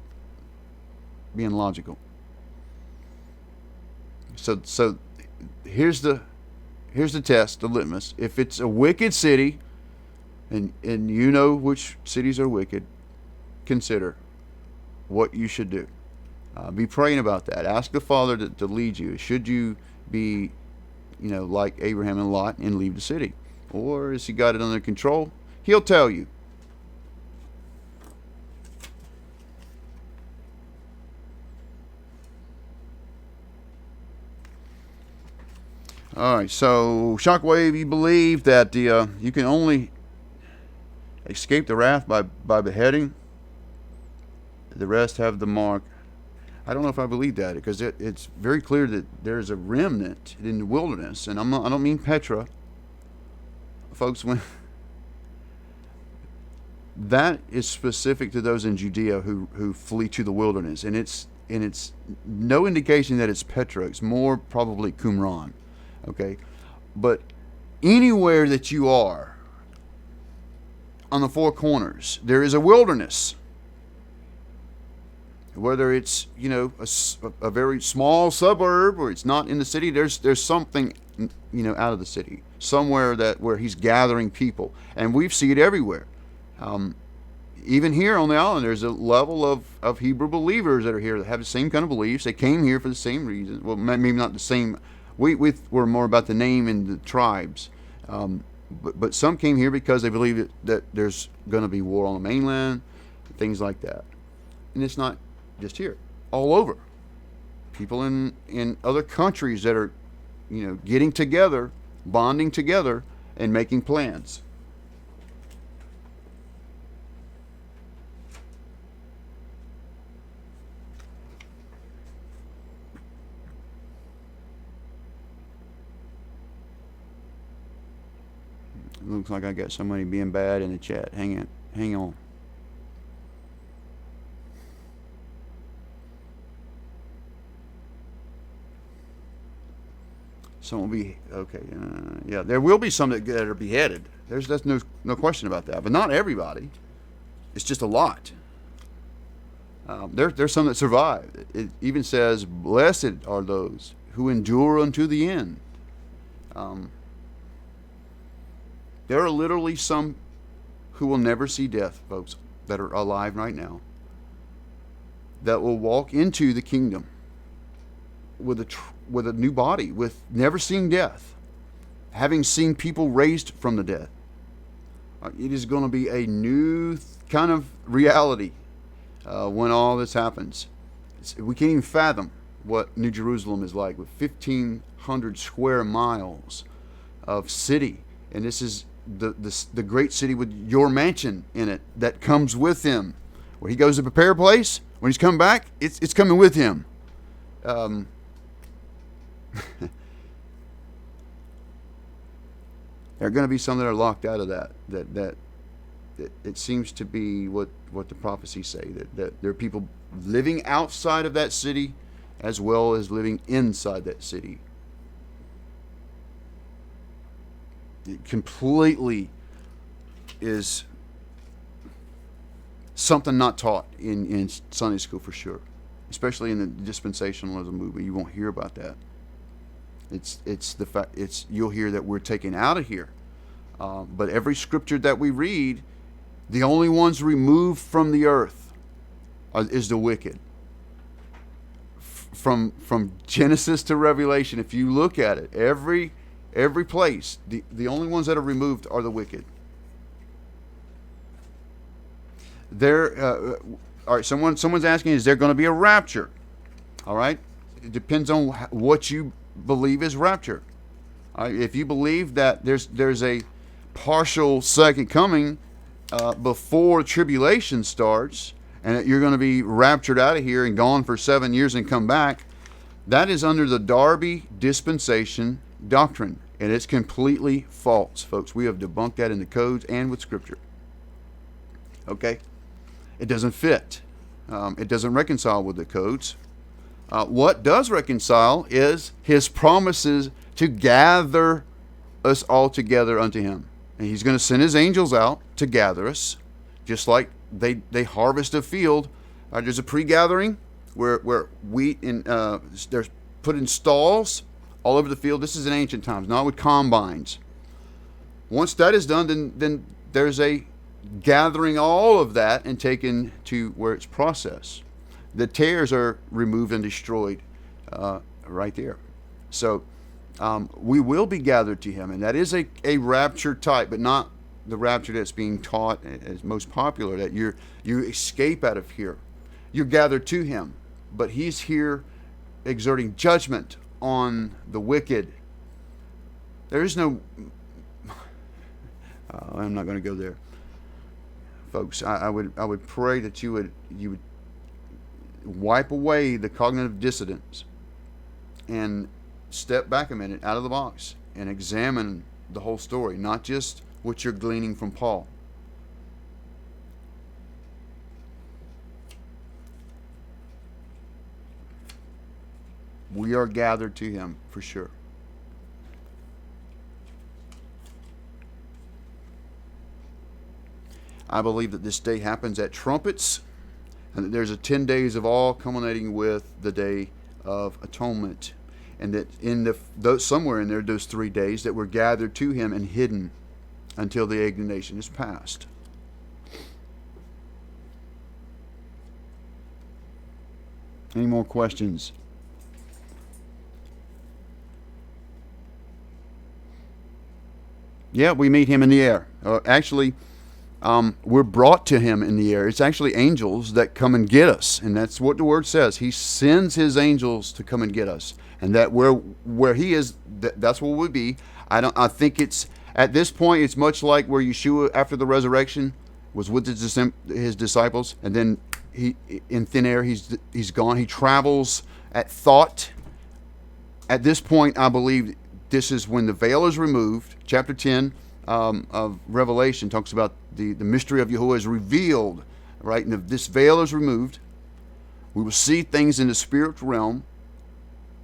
being logical. So here's the test, the litmus. If it's a wicked city, and you know which cities are wicked, consider what you should do. Be praying about that. Ask the Father to lead you. Should you be, like Abraham and Lot and leave the city? Or has he got it under control? He'll tell you. All right, so Shockwave, you believe that you can only escape the wrath by beheading. The rest have the mark. I don't know if I believe that, because it's very clear that there's a remnant in the wilderness, and I don't mean Petra, folks. When that is specific to those in Judea who flee to the wilderness, and it's no indication that it's Petra. It's more probably Qumran. Okay, but anywhere that you are on the four corners, there is a wilderness. Whether it's a very small suburb or it's not in the city, there's something out of the city somewhere where he's gathering people, and we see it everywhere. Even here on the island, there's a level of Hebrew believers that are here that have the same kind of beliefs. They came here for the same reason. Well, maybe not the same. We're more about the name and the tribes, but some came here because they believe that there's going to be war on the mainland, things like that, and it's not just here, all over. People in other countries that are, getting together, bonding together, and making plans. It looks like I got somebody being bad in the chat. Hang on. Some will be okay. Yeah, there will be some that are beheaded. There's no question about that. But not everybody. It's just a lot. There's some that survive. It even says, "Blessed are those who endure unto the end." There are literally some who will never see death, folks, that are alive right now, that will walk into the kingdom with a new body, with never seeing death, having seen people raised from the dead. It is going to be a new kind of reality when all this happens. We can't even fathom what New Jerusalem is like, with 1,500 square miles of city, and this is the great city with your mansion in it that comes with him. Where he goes to prepare a place, when he's come back, it's coming with him. There are going to be some that are locked out of that it seems to be what the prophecies say, that there are people living outside of that city as well as living inside that city. It completely is something not taught in Sunday school, for sure, especially in the dispensationalism movement. You won't hear about that. It's the fact, you'll hear that we're taken out of here, but every scripture that we read, the only ones removed from the earth is the wicked. from Genesis to Revelation, if you look at it, every place, the only ones that are removed are the wicked. All right, someone's asking, is there going to be a rapture? All right, it depends on what you believe is rapture. All right, if you believe that there's a partial second coming before tribulation starts, and that you're going to be raptured out of here and gone for 7 years and come back, that is under the Darby dispensation doctrine, and it's completely false, folks. We have debunked that in the codes and with Scripture. Okay? It doesn't fit. It doesn't reconcile with the codes. What does reconcile is His promises to gather us all together unto Him. And He's going to send His angels out to gather us, just like they harvest a field. There's a pre-gathering where wheat they're put in stalls all over the field. This is in ancient times, not with combines. Once that is done, then there's a gathering all of that and taken to where it's processed. The tares are removed and destroyed right there. So we will be gathered to Him, and that is a rapture type, but not the rapture that's being taught as most popular, that you escape out of here. You're gathered to Him, but He's here exerting judgment on the wicked. There is no... I'm not going to go there. Folks, I would pray that you would wipe away the cognitive dissonance and step back a minute out of the box and examine the whole story, not just what you're gleaning from Paul. We are gathered to Him for sure. I believe that this day happens at trumpets, and that there's a 10 days of awe culminating with the Day of Atonement, and that somewhere in there, those 3 days, that we're gathered to Him and hidden until the indignation is past. Any more questions? Yeah, we meet Him in the air. Actually, we're brought to Him in the air. It's actually angels that come and get us, and that's what the Word says. He sends His angels to come and get us, and that where He is, that's where we'll be. I think it's at this point, it's much like where Yeshua after the resurrection was with his disciples, and then he in thin air he's gone. He travels at thought. At this point, I believe this is when the veil is removed. Chapter 10 of Revelation talks about the mystery of Yahuwah is revealed, right? And if this veil is removed, we will see things in the spiritual realm,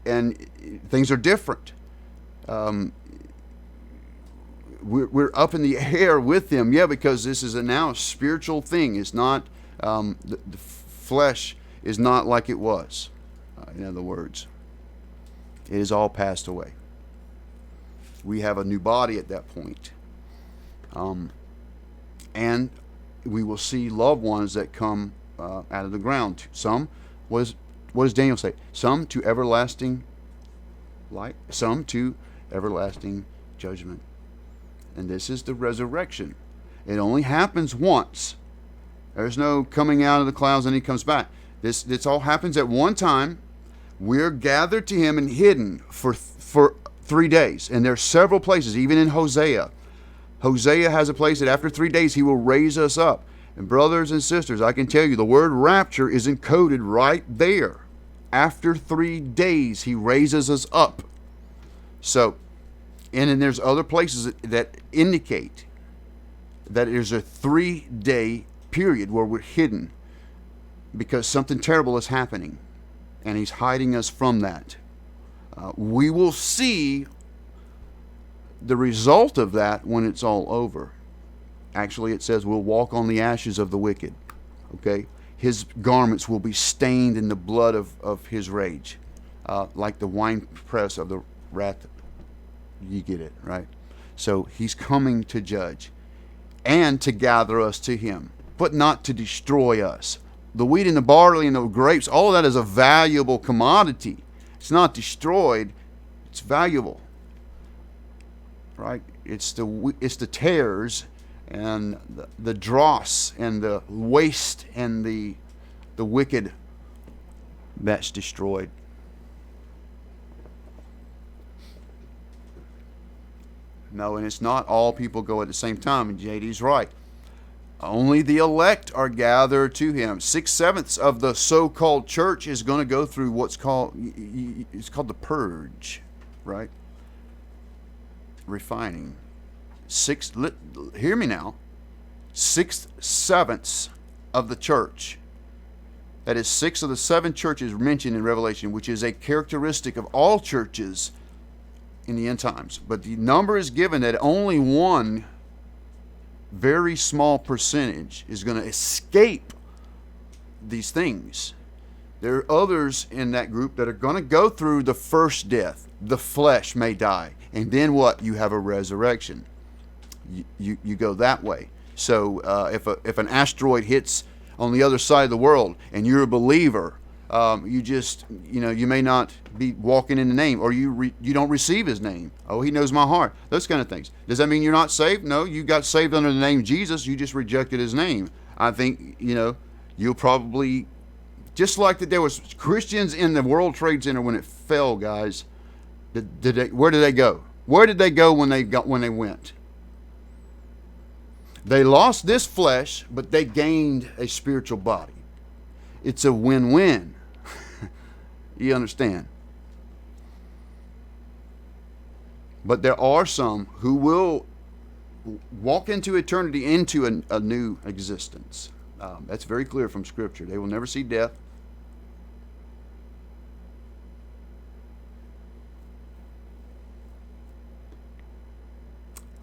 and things are different. We're up in the air with Him, because this is now a spiritual thing. It's not the flesh is not like it was. In other words, it is all passed away. We have a new body at that point. And we will see loved ones that come out of the ground. Some, what does Daniel say? Some to everlasting light, some to everlasting judgment. And this is the resurrection. It only happens once. There's no coming out of the clouds and He comes back. This all happens at one time. We're gathered to Him and hidden for 3 days. And there are several places, even in Hosea. Hosea has a place that after 3 days He will raise us up. And brothers and sisters, I can tell you the word rapture is encoded right there. After 3 days He raises us up. So, and then there's other places that indicate that there's a 3-day period where we're hidden because something terrible is happening, and He's hiding us from that. We will see the result of that when it's all over. Actually, it says we'll walk on the ashes of the wicked. Okay? His garments will be stained in the blood of His rage, like the winepress of the wrath. You get it, right? So He's coming to judge and to gather us to Him, but not to destroy us, the wheat and the barley and the grapes, all of that is a valuable commodity. It's not destroyed. It's valuable, right? It's the tares and the dross and the waste and the wicked that's destroyed. No, and it's not all people go at the same time, and JD's right. Only the elect are gathered to him. 6/7 of the so-called church is going to go through what's called, it's called the purge, right? Refining. Hear me now. 6/7 of the church. That is 6 of the 7 churches mentioned in Revelation, which is a characteristic of all churches in the end times. But the number is given that only one very small percentage is going to escape these things. There are others in that group that are going to go through the first death. The flesh may die. And then what? You have a resurrection. You go that way. So if an asteroid hits on the other side of the world and you're a believer, you may not be walking in the name, or you don't receive his name. Oh, he knows my heart. Those kind of things. Does that mean you're not saved? No, you got saved under the name Jesus. You just rejected his name. I think, you'll probably, just like that there was Christians in the World Trade Center when it fell, guys. Where did they go? Where did they go when they went? They lost this flesh, but they gained a spiritual body. It's a win-win. You understand? But there are some who will walk into eternity, into a new existence. That's very clear from Scripture. They will never see death.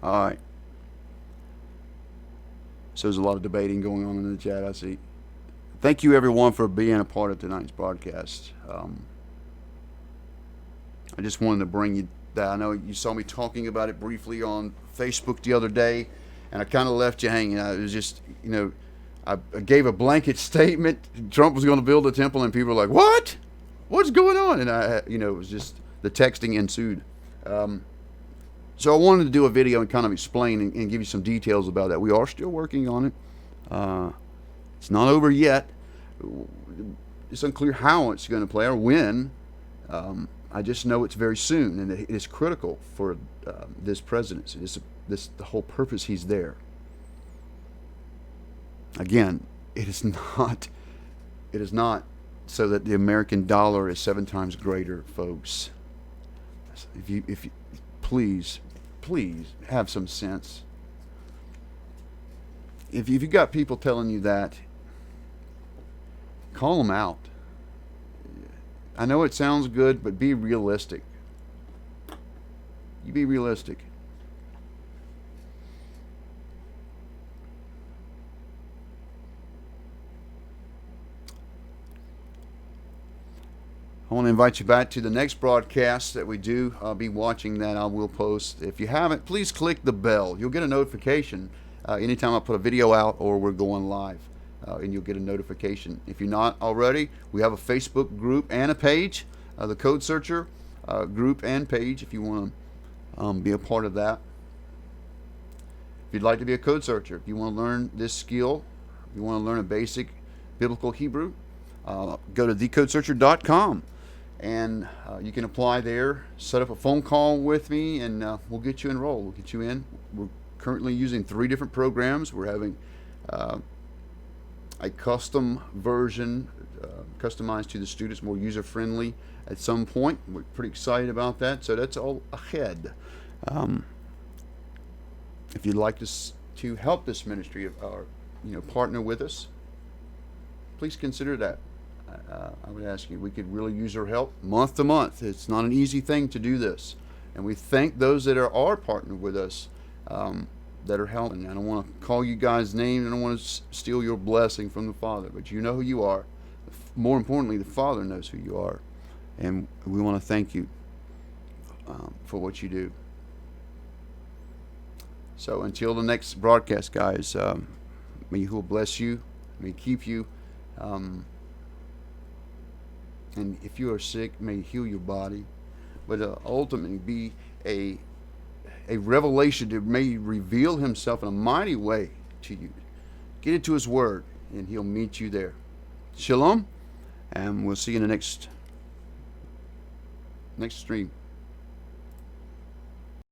All right. So there's a lot of debating going on in the chat, I see. Thank you, everyone, for being a part of tonight's broadcast. I just wanted to bring you that. I know you saw me talking about it briefly on Facebook the other day, and I kind of left you hanging. It was just, I gave a blanket statement. Trump was going to build a temple, and people were like, "What? What's going on?" And it was just the texting ensued. So I wanted to do a video and kind of explain and give you some details about that. We are still working on it. It's not over yet. It's unclear how it's going to play or when. I just know it's very soon, and it is critical for this presidency. The whole purpose he's there. Again, it is not so that the American dollar is 7 times greater, folks. If you please have some sense. If you got people telling you that, call them out. I know it sounds good, but be realistic. You be realistic. I want to invite you back to the next broadcast that we do. I'll be watching that. I will post. If you haven't, please click the bell. You'll get a notification anytime I put a video out or we're going live, and you'll get a notification. If you're not already, we have a Facebook group and a page, the TheCodeSearcher group and page, if you want to be a part of that. If you'd like to be a code searcher, if you want to learn this skill, if you want to learn a basic biblical Hebrew, go to TheCodeSearcher.com. And you can apply there, set up a phone call with me, and we'll get you enrolled. We'll get you in. We're currently using 3 different programs. We're having a custom version, customized to the students, more user-friendly at some point. We're pretty excited about that, so that's all ahead. If you'd like to help this ministry, or partner with us, please consider that. I would ask you, we could really use your help month to month. It's not an easy thing to do this. And we thank those that are partnered with us, that are helping. I don't want to call you guys names. I don't want to steal your blessing from the Father. But you know who you are. More importantly, the Father knows who you are. And we want to thank you for what you do. So until the next broadcast, guys, may He will bless you, may He keep you. Um, and if you are sick, may He heal your body, but ultimately be a revelation that may reveal Himself in a mighty way to you. Get into His Word, and He'll meet you there. Shalom, and we'll see you in the next stream.